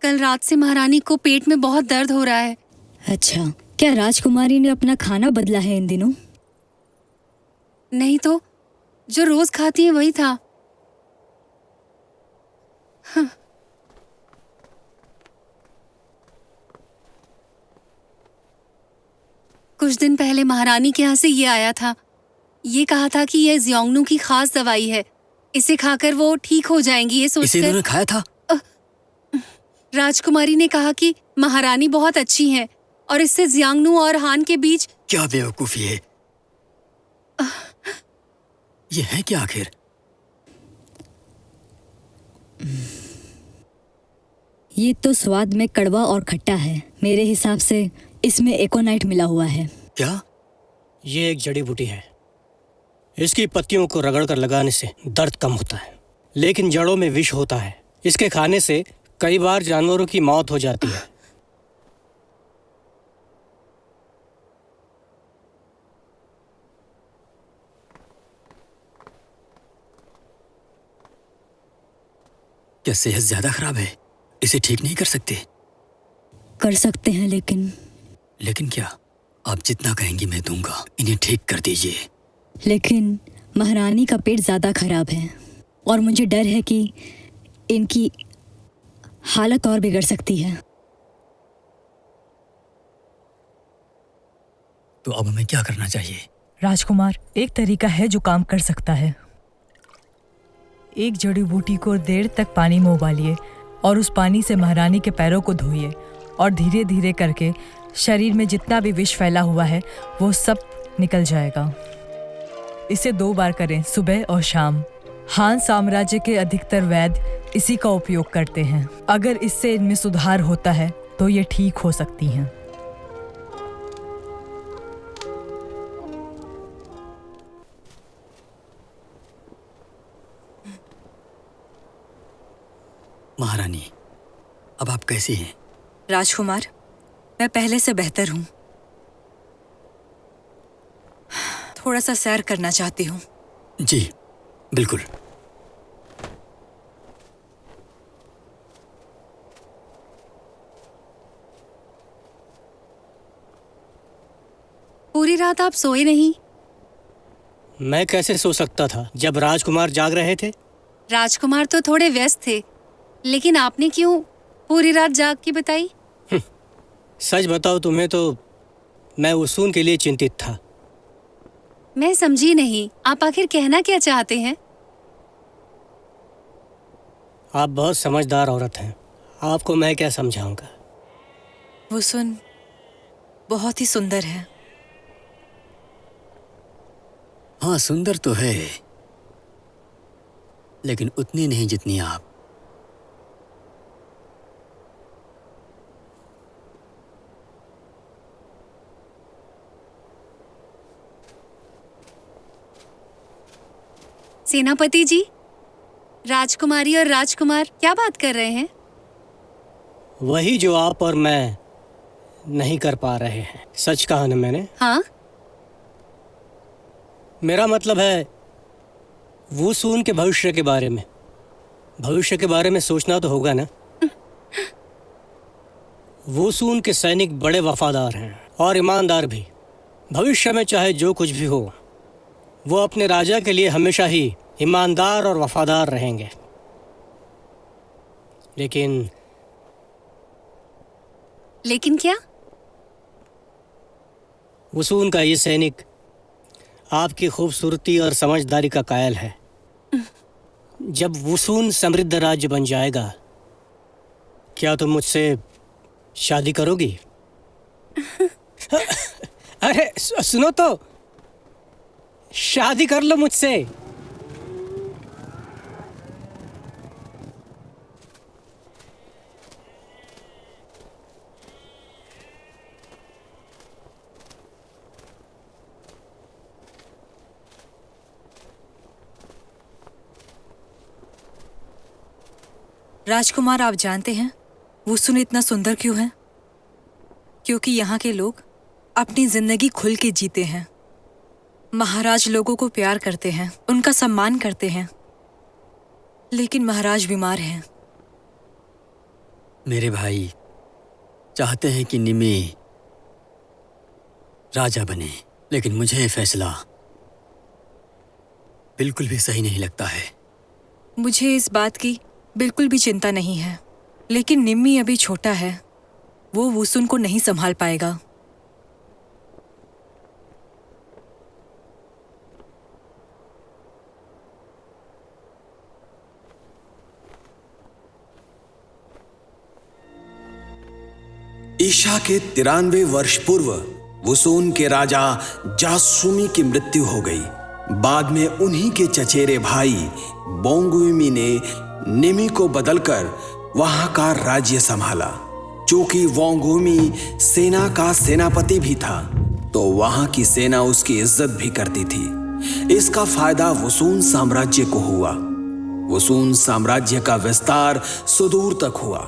Speaker 3: कल रात से महारानी को पेट में बहुत दर्द हो रहा है।
Speaker 8: अच्छा, क्या राजकुमारी ने अपना खाना बदला है इन दिनों?
Speaker 3: नहीं तो जो रोज खाती है वही था। हाँ। कुछ दिन पहले महारानी के यहाँ से ये आया था। ये कहा था कि यह ज़ियोंगनू की खास दवाई है, इसे खाकर वो ठीक हो जाएंगी। ये
Speaker 2: इसे
Speaker 3: सोचकर
Speaker 2: इन्होंने खाया था?
Speaker 3: राजकुमारी ने कहा कि महारानी बहुत अच्छी हैं और इससे ज़ियांगनू और हान के बीच।
Speaker 2: क्या बेवकूफी है। ये है क्या आखिर?
Speaker 8: ये तो स्वाद में कड़वा और खट्टा है। मेरे हिसाब से इसमें एकोनाइट मिला हुआ है।
Speaker 2: क्या?
Speaker 7: ये एक जड़ी बूटी है। इसकी पत्तियों को रगड़कर लगाने से दर्द कम होता है, लेकिन जड़ों में विष होता है। इसके खाने से कई बार जानवरों की मौत हो जाती है।
Speaker 2: क्या सेहत ज्यादा खराब है? इसे ठीक नहीं कर सकते?
Speaker 8: कर सकते हैं,
Speaker 2: लेकिन क्या? आप जितना कहेंगी मैं दूंगा। इन्हें ठीक कर दीजिए।
Speaker 8: लेकिन महारानी का पेट ज़्यादा खराब है और मुझे डर है कि इनकी हालत और बिगड़ सकती है।
Speaker 2: तो अब हमें क्या करना चाहिए?
Speaker 9: राजकुमार, एक तरीका है जो काम कर सकता है। एक जड़ी बूटी को देर तक पानी में उबालिए और उस पानी से महारानी के पैरों को धोइए और धीरे धीरे करके शरीर में जितना भी विष फैला हुआ है वो सब निकल जाएगा। इसे 2 बार करें, सुबह और शाम। हान साम्राज्य के अधिकतर वैद्य इसी का उपयोग करते हैं। अगर इससे इनमें सुधार होता है तो ये ठीक हो सकती हैं।
Speaker 2: महारानी, अब आप कैसी हैं?
Speaker 4: राजकुमार, मैं पहले से बेहतर हूँ। थोड़ा सा सैर करना चाहती हूँ।
Speaker 2: जी बिल्कुल।
Speaker 3: पूरी रात आप सोए नहीं?
Speaker 7: मैं कैसे सो सकता था जब राजकुमार जाग रहे थे?
Speaker 3: राजकुमार तो थोड़े व्यस्त थे, लेकिन आपने क्यों पूरी रात जाग के बताई?
Speaker 7: सच बताओ तुम्हें तो मैं उसून के लिए चिंतित था।
Speaker 3: मैं समझी नहीं, आप आखिर कहना क्या चाहते हैं?
Speaker 7: आप बहुत समझदार औरत हैं, आपको मैं क्या समझाऊंगा।
Speaker 4: वुसुन बहुत ही सुंदर है।
Speaker 2: हाँ, सुंदर तो है, लेकिन उतनी नहीं जितनी आप।
Speaker 3: सेनापति जी, राजकुमारी और राजकुमार क्या बात कर रहे हैं?
Speaker 7: वही जो आप और मैं नहीं कर पा रहे हैं। सच कहा ना मैंने?
Speaker 3: हाँ?
Speaker 7: मेरा मतलब है वुसून के भविष्य के बारे में। भविष्य के बारे में सोचना तो होगा ना। वुसून के सैनिक बड़े वफादार हैं और ईमानदार भी। भविष्य में चाहे जो कुछ भी हो, वो अपने राजा के लिए हमेशा ही ईमानदार और वफादार रहेंगे।
Speaker 3: लेकिन क्या?
Speaker 7: वुसून का ये सैनिक आपकी खूबसूरती और समझदारी का कायल है। जब वुसून समृद्ध राज्य बन जाएगा, क्या तुम मुझसे शादी करोगी? अरे सुनो तो, शादी कर लो मुझसे।
Speaker 4: राजकुमार, आप जानते हैं वुसुन इतना सुंदर क्यों है? क्योंकि यहाँ के लोग अपनी जिंदगी खुल के जीते हैं। महाराज लोगों को प्यार करते हैं, उनका सम्मान करते हैं, लेकिन महाराज बीमार हैं।
Speaker 2: मेरे भाई चाहते हैं कि निमी राजा बने, लेकिन मुझे ये फैसला बिल्कुल भी सही नहीं लगता है।
Speaker 4: मुझे इस बात की बिल्कुल भी चिंता नहीं है, लेकिन निम्मी अभी छोटा है, वो वुसुन को नहीं संभाल पाएगा।
Speaker 1: ईशा के 93 वर्ष पूर्व वुसुन के राजा जासूमी की मृत्यु हो गई। बाद में उन्हीं के चचेरे भाई बोंगुइमी ने निमी को बदलकर वहां का राज्य संभाला। चूंकि वोंगुइमी सेना का सेनापति भी था, तो वहां की सेना उसकी इज्जत भी करती थी। इसका फायदा वुसुन साम्राज्य को हुआ। वुसुन साम्राज्य का विस्तार सुदूर तक हुआ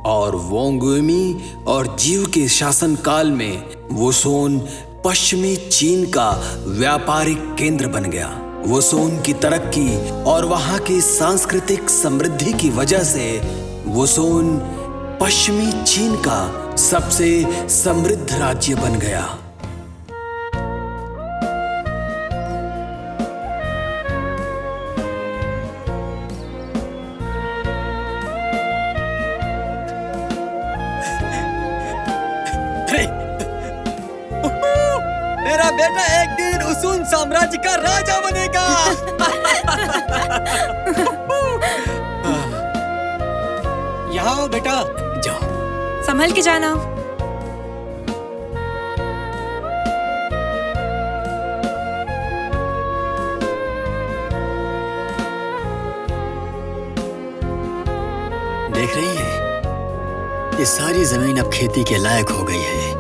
Speaker 1: और वोंगुइमी और जीव के शासनकाल में वुसुन पश्चिमी चीन का व्यापारिक केंद्र बन गया। वुसुन की तरक्की और वहां की सांस्कृतिक समृद्धि की वजह से वुसुन पश्चिमी चीन का सबसे समृद्ध राज्य बन गया।
Speaker 2: मेरा बेटा एक दिन वुसुन साम्राज्य का राजा बनेगा।
Speaker 7: यहाँ आओ बेटा।
Speaker 2: जाओ।
Speaker 4: संभल के जाना।
Speaker 2: देख रही है, ये सारी जमीन अब खेती के लायक हो गई है।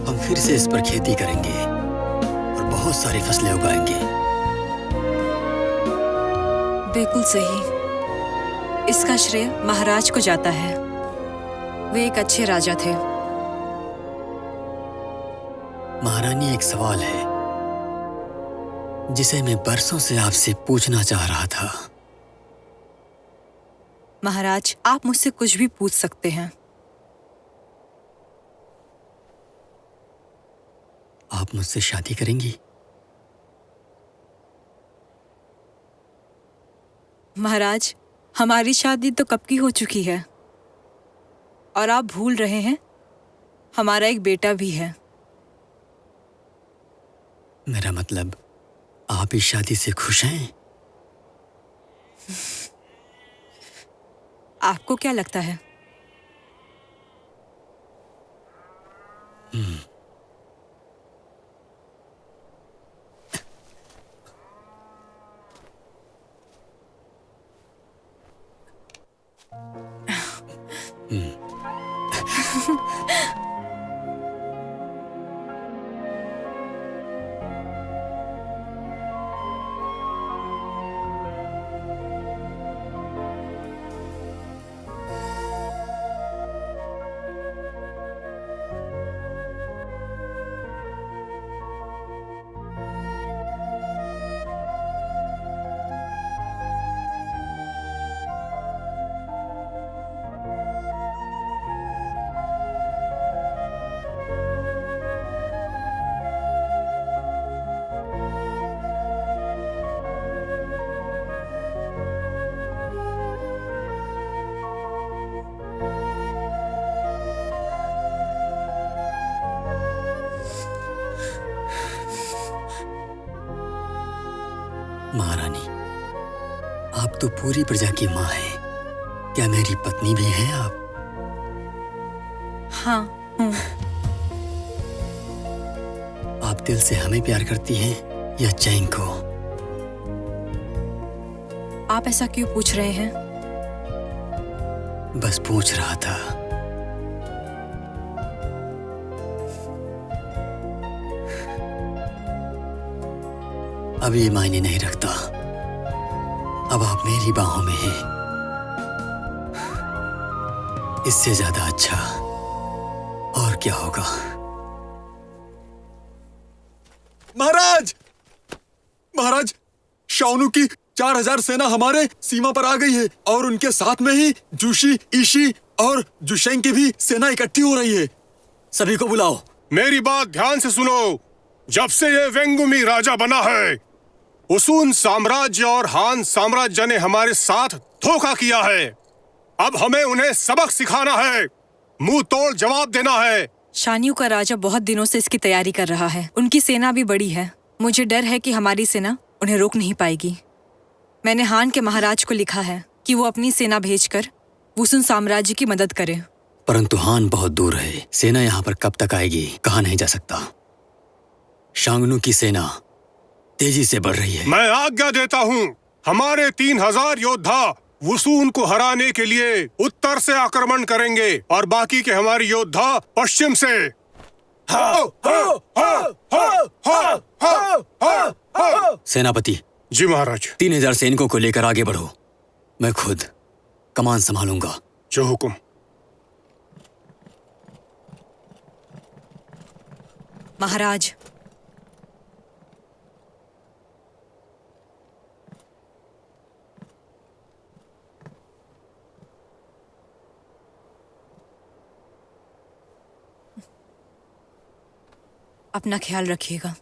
Speaker 2: हम फिर से इस पर खेती करेंगे और बहुत सारी फसलें उगाएंगे।
Speaker 4: बिल्कुल सही। इसका श्रेय महाराज को जाता है। वे एक अच्छे राजा थे।
Speaker 2: महारानी, एक सवाल है जिसे मैं बरसों से आपसे पूछना चाह रहा था।
Speaker 4: महाराज, आप मुझसे कुछ भी पूछ सकते हैं।
Speaker 2: आप मुझसे शादी करेंगी?
Speaker 4: महाराज, हमारी शादी तो कब की हो चुकी है और आप भूल रहे हैं हमारा एक बेटा भी है।
Speaker 2: मेरा मतलब, आप इस शादी से खुश हैं?
Speaker 4: आपको क्या लगता है?
Speaker 2: महारानी, आप तो पूरी प्रजा की माँ हैं। क्या मेरी पत्नी भी हैं आप?
Speaker 4: हाँ, हूँ।
Speaker 2: आप दिल से हमें प्यार करती हैं या चैंग को?
Speaker 4: आप ऐसा क्यों पूछ रहे हैं?
Speaker 2: बस पूछ रहा था। अब ये मायने नहीं रखता।
Speaker 10: अब आप मेरी बाहों में हैं। इससे ज्यादा अच्छा और क्या होगा?
Speaker 2: महाराज, महाराज, शाओनु की 4000 सेना हमारे सीमा पर आ गई है और उनके साथ में ही जूशी, ईशी और जुशेंग की भी सेना इकट्ठी हो रही है। सभी को बुलाओ।
Speaker 11: मेरी बात ध्यान से सुनो। जब से ये वेंगुमी राजा बना है, उसुन साम्राज्य और हान साम्राज्य ने हमारे साथ धोखा किया है। अब हमें उन्हें सबक सिखाना है, मुंह तोड़ जवाब देना है।
Speaker 4: शान्यू का राजा बहुत दिनों से इसकी तैयारी कर रहा है। उनकी सेना भी बड़ी है। मुझे डर है कि हमारी सेना उन्हें रोक नहीं पाएगी। मैंने हान के महाराज को लिखा है कि वो अपनी सेना भेजकर वुसुन साम्राज्य की मदद करे।
Speaker 10: परंतु हान बहुत दूर है। सेना यहाँ पर कब तक आएगी, कहा नहीं जा सकता। शांगनु की सेना तेजी से बढ़ रही है।
Speaker 11: मैं आज्ञा देता हूँ, हमारे 3000 योद्धा वुसून को हराने के लिए उत्तर से आक्रमण करेंगे और बाकी के हमारे योद्धा पश्चिम से।
Speaker 10: सेनापति
Speaker 11: जी महाराज।
Speaker 10: 3000 सैनिकों को लेकर आगे बढ़ो। मैं खुद कमान संभालूंगा।
Speaker 11: जो हुक्म।
Speaker 4: महाराज, अपना ख्याल रखिएगा।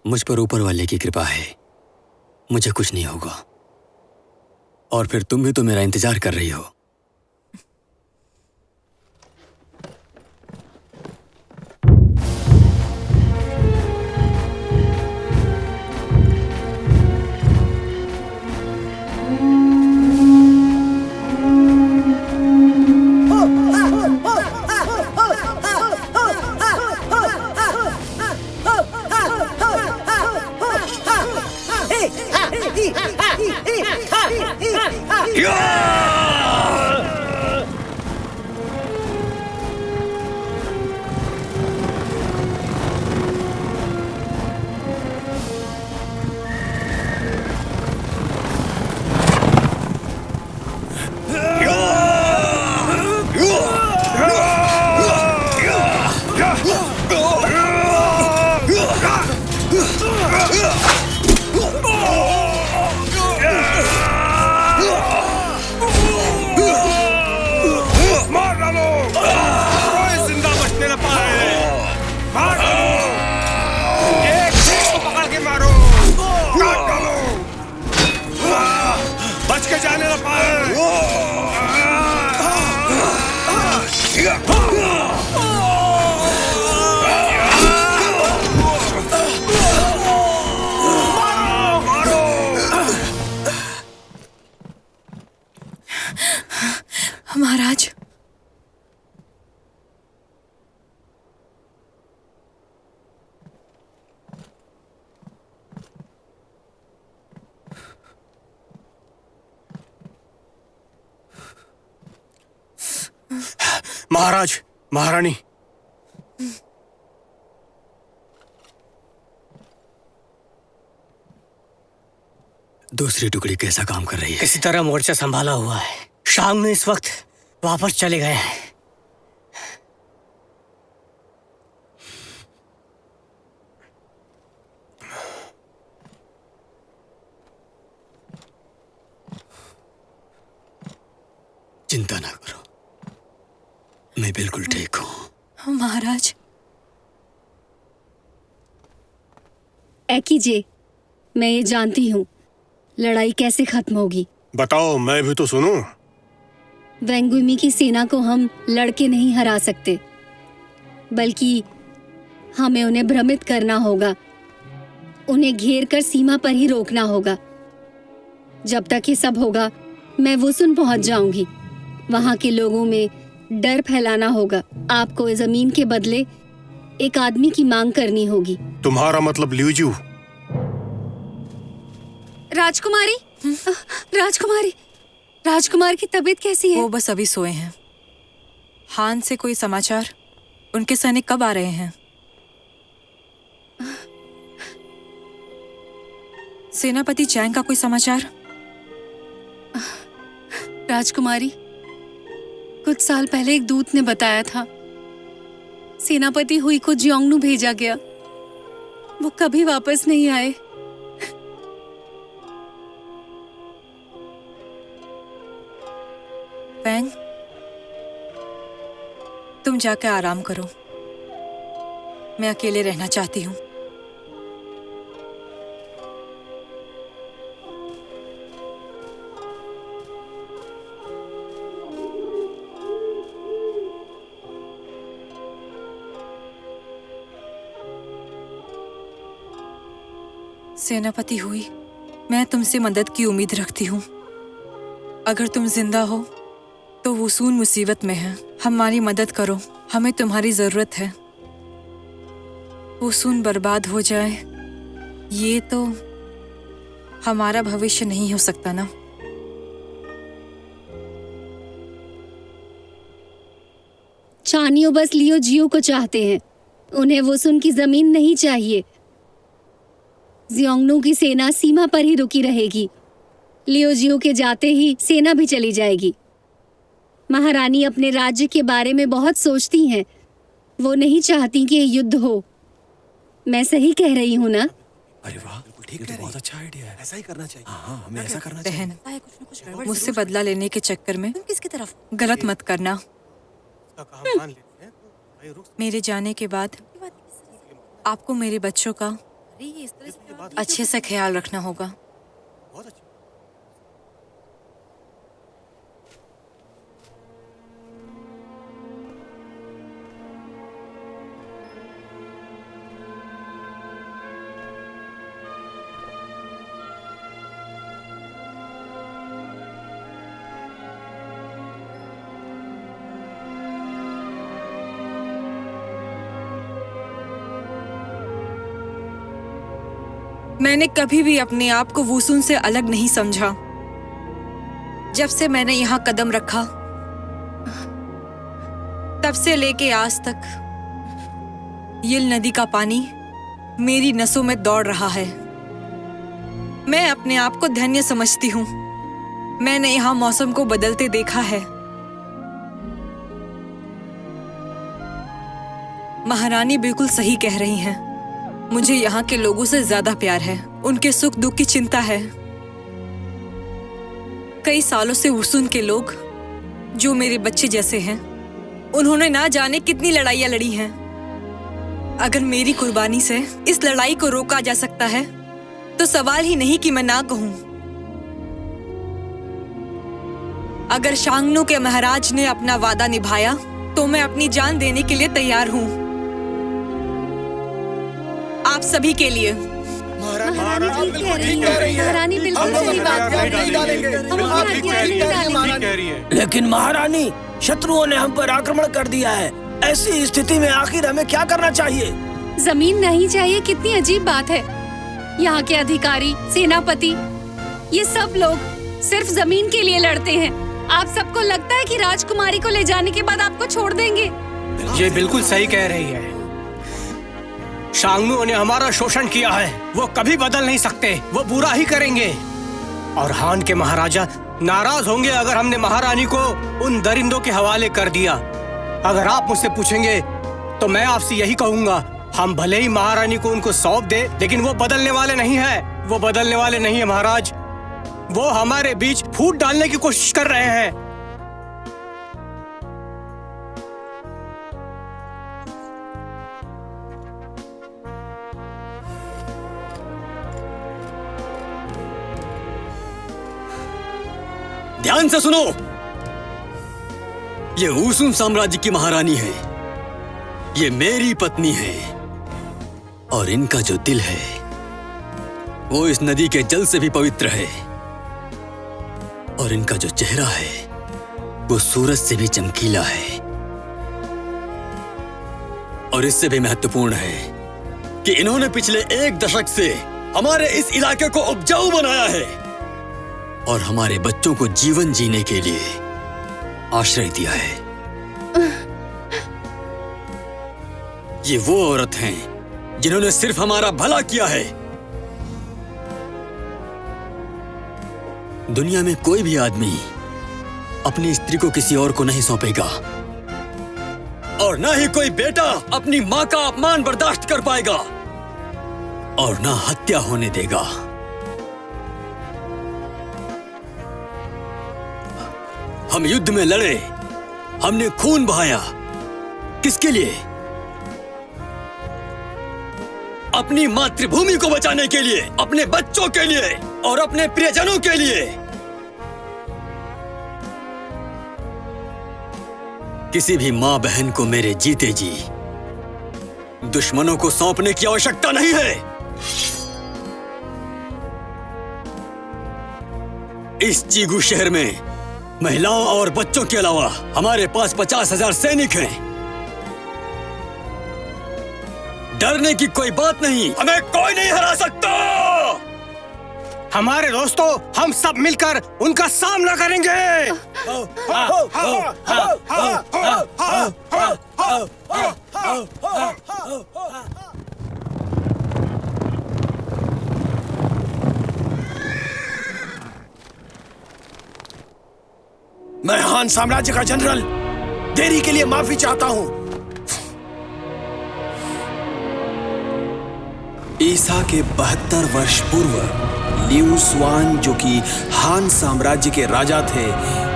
Speaker 10: मुझ पर ऊपर वाले की कृपा है, मुझे कुछ नहीं होगा। और फिर तुम भी तो मेरा इंतजार कर रही हो।
Speaker 4: महाराज,
Speaker 11: महाराज, महारानी।
Speaker 10: दूसरी टुकड़ी कैसा काम कर रही है?
Speaker 7: किसी तरह मोर्चा संभाला हुआ है। शाम में इस वक्त वापस चले गए हैं।
Speaker 10: चिंता ना करो, मैं बिल्कुल ठीक हूँ।
Speaker 4: महाराज।
Speaker 3: एकीजे, मैं ये जानती हूँ लड़ाई कैसे खत्म होगी।
Speaker 11: बताओ, मैं भी तो सुनूं।
Speaker 3: वेंगुमी की सेना को हम लड़के नहीं हरा सकते, बल्कि हमें उन्हें भ्रमित करना होगा। उन्हें घेर कर सीमा पर ही रोकना होगा। जब तक ये सब होगा, मैं वुसुन पहुंच जाऊंगी। वहां के लोगों में डर फैलाना होगा। आपको जमीन के बदले एक आदमी की मांग करनी होगी।
Speaker 11: तुम्हारा मतलब ल्यूजू?
Speaker 3: राजकुमारी, राजकुमारी, राजकुमार की तबीयत कैसी है?
Speaker 4: वो बस अभी सोए हैं। हान से कोई समाचार? उनके सैनिक कब आ रहे हैं? सेनापति चैंग का कोई समाचार?
Speaker 3: राजकुमारी, कुछ साल पहले एक दूत ने बताया था सेनापति हुई को जियोंगनू भेजा गया। वो कभी वापस नहीं आए।
Speaker 4: फैंग, तुम जाकर आराम करो। मैं अकेले रहना चाहती हूँ। सेनापति हुई, मैं तुमसे मदद की उम्मीद रखती हूँ। अगर तुम जिंदा हो तो वसून मुसीबत में है। हमारी मदद करो, हमें तुम्हारी जरूरत है। वसून बर्बाद हो जाए, ये तो हमारा भविष्य नहीं हो सकता ना।
Speaker 8: चानियो बस लियो जियो को चाहते हैं। उन्हें वसून की जमीन नहीं चाहिए। जियोंगनू की सेना सीमा पर ही रुकी रहेगी। लियो जियो के जाते ही सेना भी चली जाएगी। महारानी अपने राज्य के बारे में बहुत सोचती हैं। वो नहीं चाहती कि ये युद्ध हो। मैं सही कह रही हूँ ना?
Speaker 1: अरे वाह, ठीक है, बहुत अच्छा आइडिया है। ऐसा ही करना चाहिए। हाँ, हमें ऐसा करना चाहिए।
Speaker 4: बहन, मुझसे बदला लेने के चक्कर में किसकी तरफ गलत मत करना। मेरे जाने के बाद आपको मेरे बच्चों का अच्छे से ख्याल रखना होगा। मैंने कभी भी अपने आप को वसून से अलग नहीं समझा। जब से मैंने यहाँ कदम रखा तब से लेके आज तक यिल नदी का पानी मेरी नसों में दौड़ रहा है। मैं अपने आप को धन्य समझती हूँ। मैंने यहाँ मौसम को बदलते देखा है। महारानी बिल्कुल सही कह रही हैं। मुझे यहाँ के लोगों से ज्यादा प्यार है। उनके सुख दुख की चिंता है। कई सालों से वसून के लोग जो मेरे बच्चे जैसे हैं, उन्होंने ना जाने कितनी लड़ाइयाँ लड़ी हैं। अगर मेरी कुर्बानी से इस लड़ाई को रोका जा सकता है तो सवाल ही नहीं कि मैं ना कहूं। अगर शांगनू के महाराज ने अपना वादा निभाया तो मैं अपनी जान देने के लिए तैयार हूं। आप सभी के लिए।
Speaker 3: महारानी बिल्कुल सही बात कर रही है।
Speaker 6: लेकिन महारानी, शत्रुओं ने हम पर आक्रमण कर दिया है। ऐसी स्थिति में आखिर हमें क्या करना चाहिए?
Speaker 3: जमीन नहीं चाहिए, कितनी अजीब बात है। यहाँ के अधिकारी, सेनापति, ये सब लोग सिर्फ जमीन के लिए लड़ते हैं। आप सबको लगता है कि राजकुमारी को ले जाने के बाद आपको छोड़ देंगे?
Speaker 7: ये बिल्कुल सही कह रही है। शांगनू ने हमारा शोषण किया है। वो कभी बदल नहीं सकते। वो बुरा ही करेंगे। और हान के महाराजा नाराज होंगे अगर हमने महारानी को उन दरिंदों के हवाले कर दिया। अगर आप मुझसे पूछेंगे तो मैं आपसे यही कहूंगा, हम भले ही महारानी को उनको सौंप दे, लेकिन वो बदलने वाले नहीं है। वो बदलने वाले नहीं है महाराज। वो हमारे बीच फूट डालने की कोशिश कर रहे हैं।
Speaker 2: ध्यान से सुनो, ये वसून साम्राज्य की महारानी है। ये मेरी पत्नी है। और इनका जो दिल है वो इस नदी के जल से भी पवित्र है। और इनका जो चेहरा है वो सूरज से भी चमकीला है। और इससे भी महत्वपूर्ण है कि इन्होंने पिछले 1 दशक से हमारे इस इलाके को उपजाऊ बनाया है और हमारे बच्चों को जीवन जीने के लिए आश्रय दिया है। ये वो औरत हैं जिन्होंने सिर्फ हमारा भला किया है।
Speaker 10: दुनिया में कोई भी आदमी अपनी स्त्री को किसी और को नहीं सौंपेगा,
Speaker 2: और ना ही कोई बेटा अपनी माँ का अपमान बर्दाश्त कर पाएगा,
Speaker 10: और ना हत्या होने देगा। हम युद्ध में लड़े, हमने खून बहाया, किसके लिए?
Speaker 2: अपनी मातृभूमि को बचाने के लिए, अपने बच्चों के लिए और अपने प्रियजनों के लिए।
Speaker 10: किसी भी माँ बहन को मेरे जीते जी दुश्मनों को सौंपने की आवश्यकता नहीं है। इस चीगू शहर में महिलाओं और बच्चों के अलावा हमारे पास 50,000 सैनिक हैं। डरने की कोई बात नहीं, हमें कोई नहीं हरा सकता।
Speaker 7: हमारे दोस्तों, हम सब मिलकर उनका सामना करेंगे।
Speaker 6: मैं हान साम्राज्य का जनरल देरी के लिए माफी चाहता हूं।
Speaker 1: ईसा के 72 वर्ष पूर्व लियू स्वान, जो कि हान साम्राज्य के राजा थे,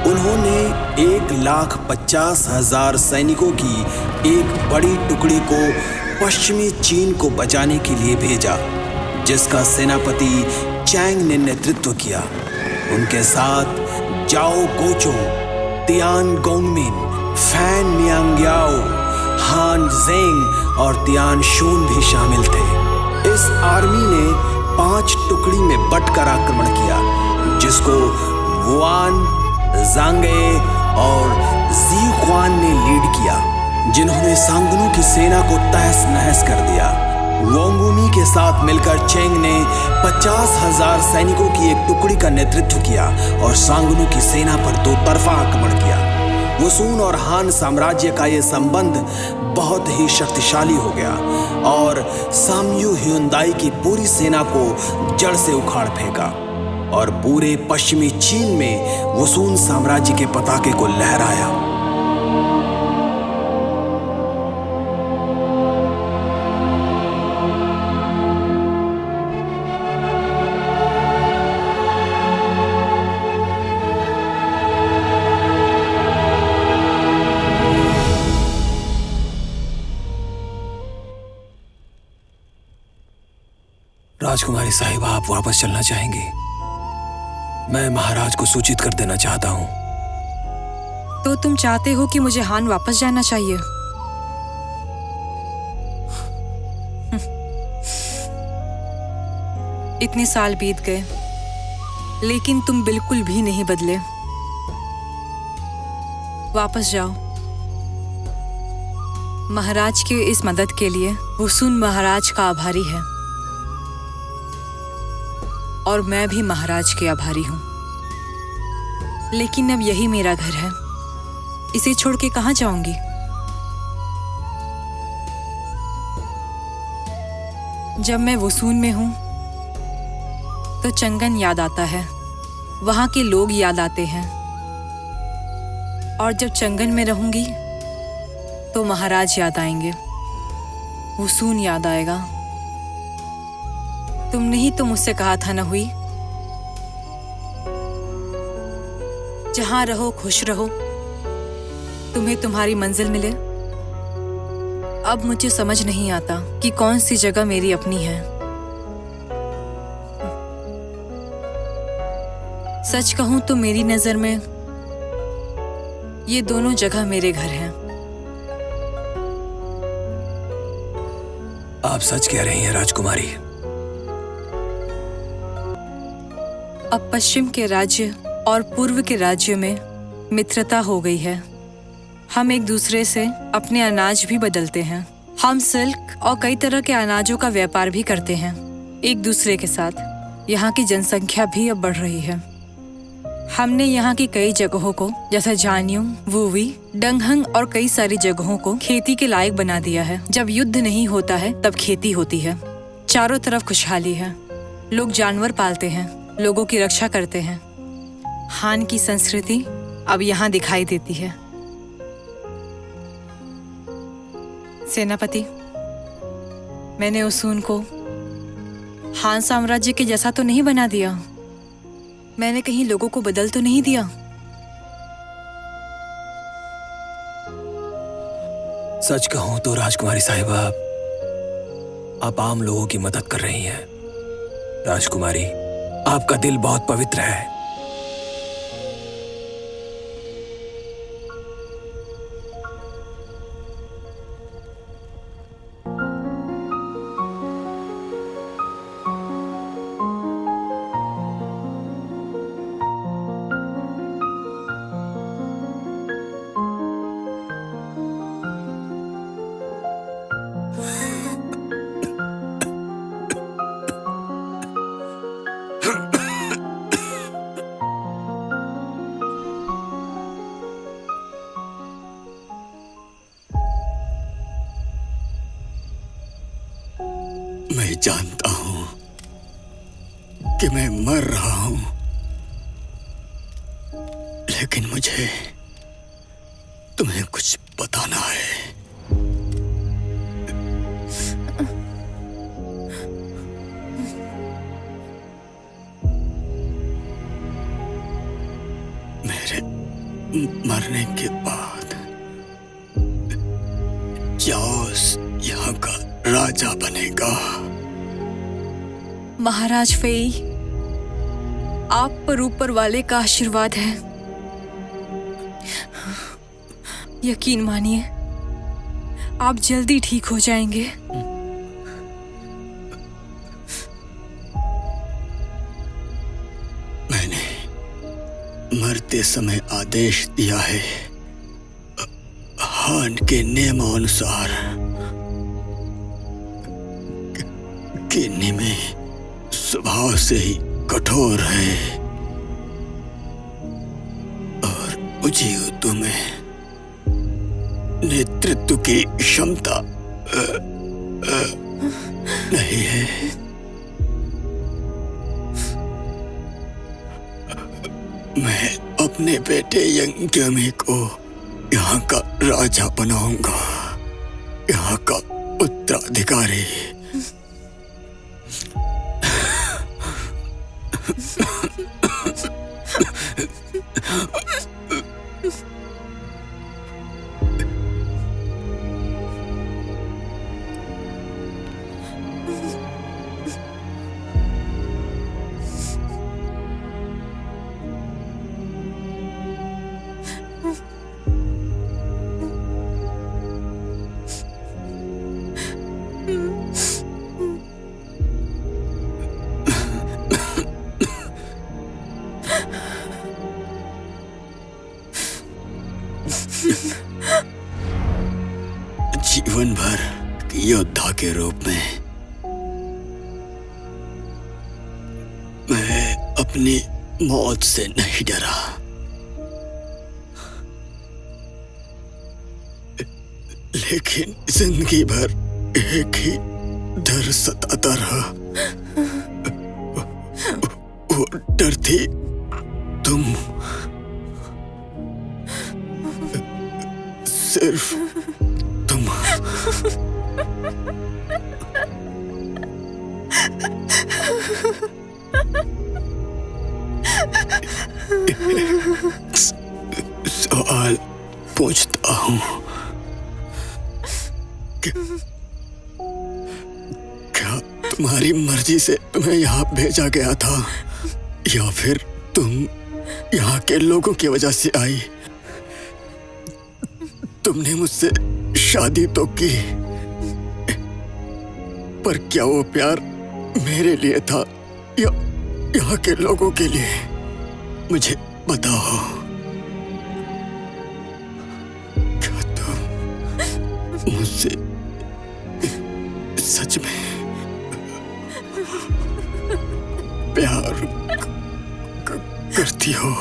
Speaker 1: उन्होंने 1,50,000 सैनिकों की एक बड़ी टुकड़ी को पश्चिमी चीन को बचाने के लिए भेजा, जिसका सेनापति चैंग ने नेतृत्व किया। उनके साथ जाओ गोचो, तियान गोंगमिन, फैन मियांग्याओ, हान जेंग और तियान शून भी शामिल थे। इस आर्मी ने 5 टुकड़ी में बंटकर आक्रमण किया, जिसको वुआन, जांगे और जीक्वान ने लीड किया, जिन्होंने सांगनू की सेना को तहस नहस कर दिया। वोंगुमी के साथ मिलकर चेंग ने 50,000 सैनिकों की एक टुकड़ी का नेतृत्व किया और सांगनू की सेना पर 2 तरफा आक्रमण किया। वुसून और हान साम्राज्य का यह संबंध बहुत ही शक्तिशाली हो गया और साम्यू ह्युंदाई की पूरी सेना को जड़ से उखाड़ फेंका और पूरे पश्चिमी चीन में वुसून साम्राज्य के पताके को लहराया।
Speaker 6: राजकुमारी साहिबा, आप वापस चलना चाहेंगी? मैं महाराज को सूचित कर देना चाहता हूं।
Speaker 4: तो तुम चाहते हो कि मुझे हान वापस जाना चाहिए? इतने साल बीत गए, लेकिन तुम बिल्कुल भी नहीं बदले। वापस जाओ। महाराज के इस मदद के लिए वुसून महाराज का आभारी है और मैं भी महाराज के आभारी हूं। लेकिन अब यही मेरा घर है, इसे छोड़ के कहां जाऊंगी? जब मैं वुसून में हूं तो चंगन याद आता है, वहां के लोग याद आते हैं, और जब चंगन में रहूंगी तो महाराज याद आएंगे, वुसून याद आएगा। तुमने ही तो मुझसे कहा था ना हुई, जहां रहो खुश रहो, तुम्हें तुम्हारी मंजिल मिले। अब मुझे समझ नहीं आता कि कौन सी जगह मेरी अपनी है। सच कहूं तो मेरी नजर में ये दोनों जगह मेरे घर हैं।
Speaker 6: आप सच कह रही हैं राजकुमारी।
Speaker 4: अब पश्चिम के राज्य और पूर्व के राज्य में मित्रता हो गई है। हम एक दूसरे से अपने अनाज भी बदलते हैं। हम सिल्क और कई तरह के अनाजों का व्यापार भी करते हैं एक दूसरे के साथ। यहाँ की जनसंख्या भी अब बढ़ रही है। हमने यहाँ की कई जगहों को, जैसे जान्यूंग, वुवी, डंगहंग और कई सारी जगहों को खेती के लायक बना दिया है। जब युद्ध नहीं होता है तब खेती होती है। चारों तरफ खुशहाली है। लोग जानवर पालते हैं, लोगों की रक्षा करते हैं। हान की संस्कृति अब यहाँ दिखाई देती है। सेनापति, मैंने ओसुन को हान साम्राज्य के जैसा तो नहीं बना दिया। मैंने कहीं लोगों को बदल तो नहीं दिया।
Speaker 1: सच कहूं तो राजकुमारी साहिबा, आप आम लोगों की मदद कर रही हैं। राजकुमारी, आपका दिल बहुत पवित्र है।
Speaker 10: मैं जानता हूं कि मैं मर रहा हूं, लेकिन मुझे तुम्हें कुछ बताना है। मेरे मरने के बाद जाओस यहाँ का राजा बनेगा।
Speaker 4: महाराज फेई, आप पर ऊपर वाले का आशीर्वाद है। यकीन मानिए, आप जल्दी ठीक हो जाएंगे।
Speaker 10: मैंने मरते समय आदेश दिया है, हान के नियमानुसार कि निमे स्वभाव से ही कठोर है और मुझे तुम्हें नेतृत्व की क्षमता नहीं है। मैं अपने बेटे यंग्यमी को यहाँ का राजा बनाऊंगा, यहाँ का उत्तराधिकारी। जीवन भर योद्धा के रूप में मैं अपनी मौत से नहीं डरा, लेकिन जिंदगी भर एक ही डर सताता रहा। वो डर थी तुम, सिर्फ तुम। सवाल पूछता हूं कि क्या तुम्हारी मर्जी से तुम्हें यहाँ भेजा गया था या फिर तुम यहाँ के लोगों की वजह से आई? तुमने मुझसे शादी तो की, पर क्या वो प्यार मेरे लिए था या यहाँ के लोगों के लिए? मुझे बताओ, क्या तुम मुझसे सच में प्यार करती हो?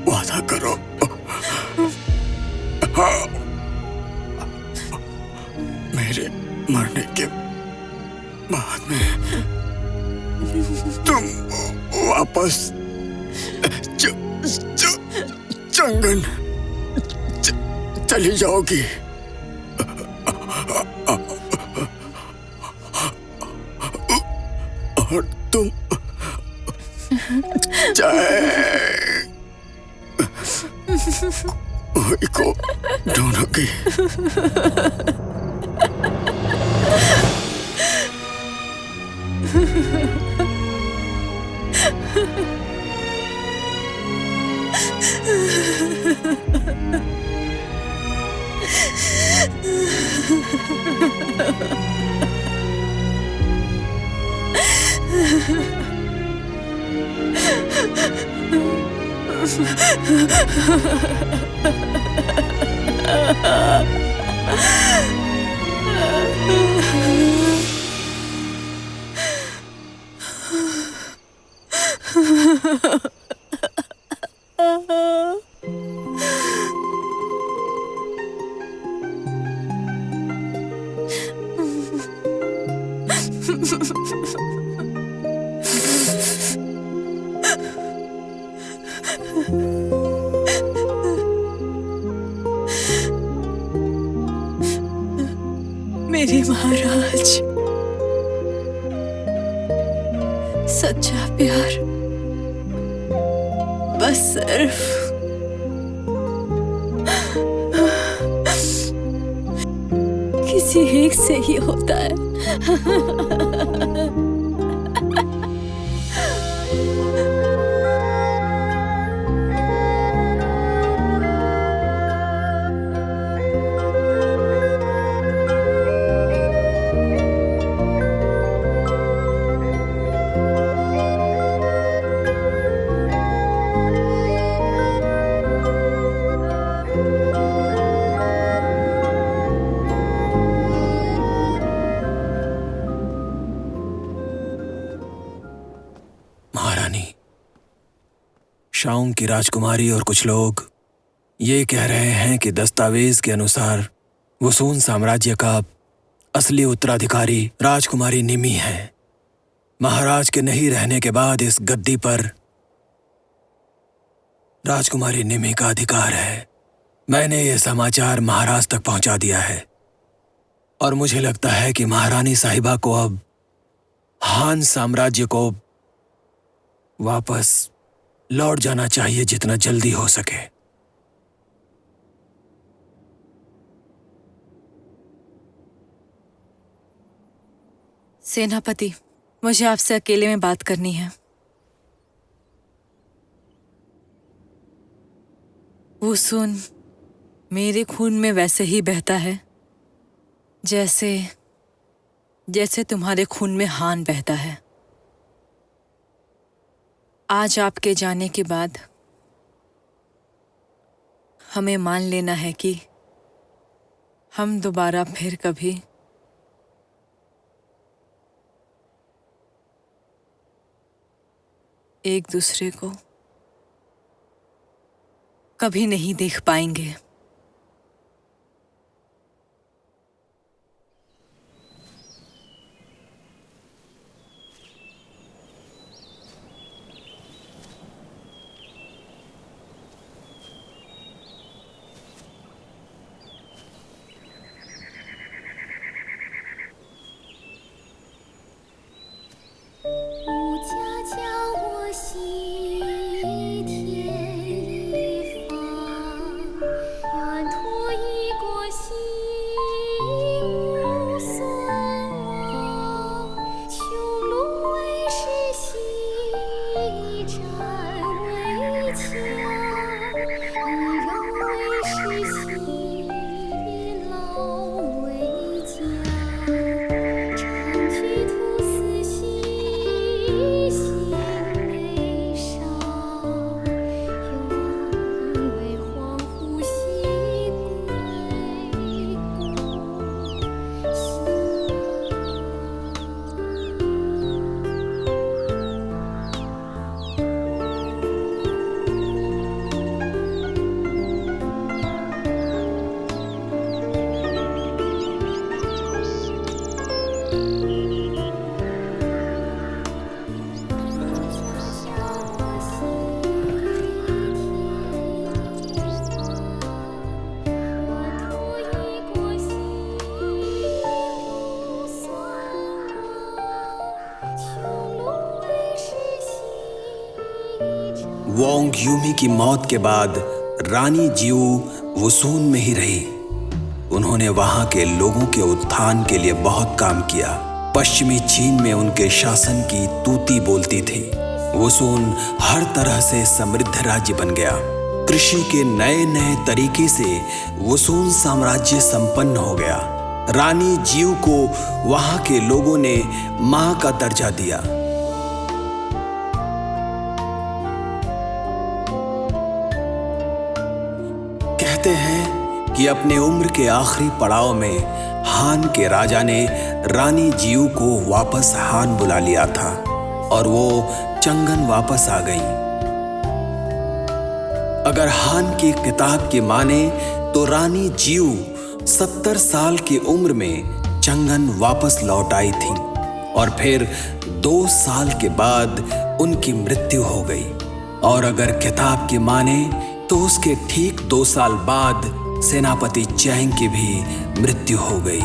Speaker 10: वादा करो। मेरे मरने के बाद में तुम वापस जंगल चली जाओगी। और तुम कोई को ढूंढोगी।
Speaker 4: मेरे महाराज, सच्चा प्यार बस सिर्फ किसी एक से ही होता है।
Speaker 1: शाओं की राजकुमारी और कुछ लोग ये कह रहे हैं कि दस्तावेज के अनुसार वसून साम्राज्य का असली उत्तराधिकारी राजकुमारी निमी है। महाराज के नहीं रहने के बाद इस गद्दी पर राजकुमारी निमी का अधिकार है। मैंने ये समाचार महाराज तक पहुंचा दिया है और मुझे लगता है कि महारानी साहिबा को अब हान साम्राज्य को वापस लौट जाना चाहिए जितना जल्दी हो सके।
Speaker 4: सेनापति, मुझे आपसे अकेले में बात करनी है। वसून मेरे खून में वैसे ही बहता है जैसे तुम्हारे खून में हान बहता है। आज आपके जाने के बाद हमें मान लेना है कि हम दोबारा फिर कभी एक दूसरे को कभी नहीं देख पाएंगे।
Speaker 1: ग्यूमी की मौत के बाद रानी जिऊ वुसून में ही रही। उन्होंने वहां के लोगों के उत्थान के लिए बहुत काम किया। पश्चिमी चीन में उनके शासन की तूती बोलती थी। वुसून हर तरह से समृद्ध राज्य बन गया। कृषि के नए नए तरीके से वुसून साम्राज्य संपन्न हो गया। रानी जिऊ को वहां के लोगों ने मां का दर्जा दिया। कहते हैं कि अपने उम्र के आखिरी पड़ाव में हान के राजा ने रानी जिऊ को वापस हान बुला लिया था और वो चंगन वापस आ गई। अगर हान की किताब की माने तो रानी जिऊ 70 साल की उम्र में चंगन वापस लौट आई थी और फिर 2 साल के बाद उनकी मृत्यु हो गई। और अगर किताब की माने तो उसके ठीक 2 साल बाद सेनापति चैंग की भी मृत्यु हो गई।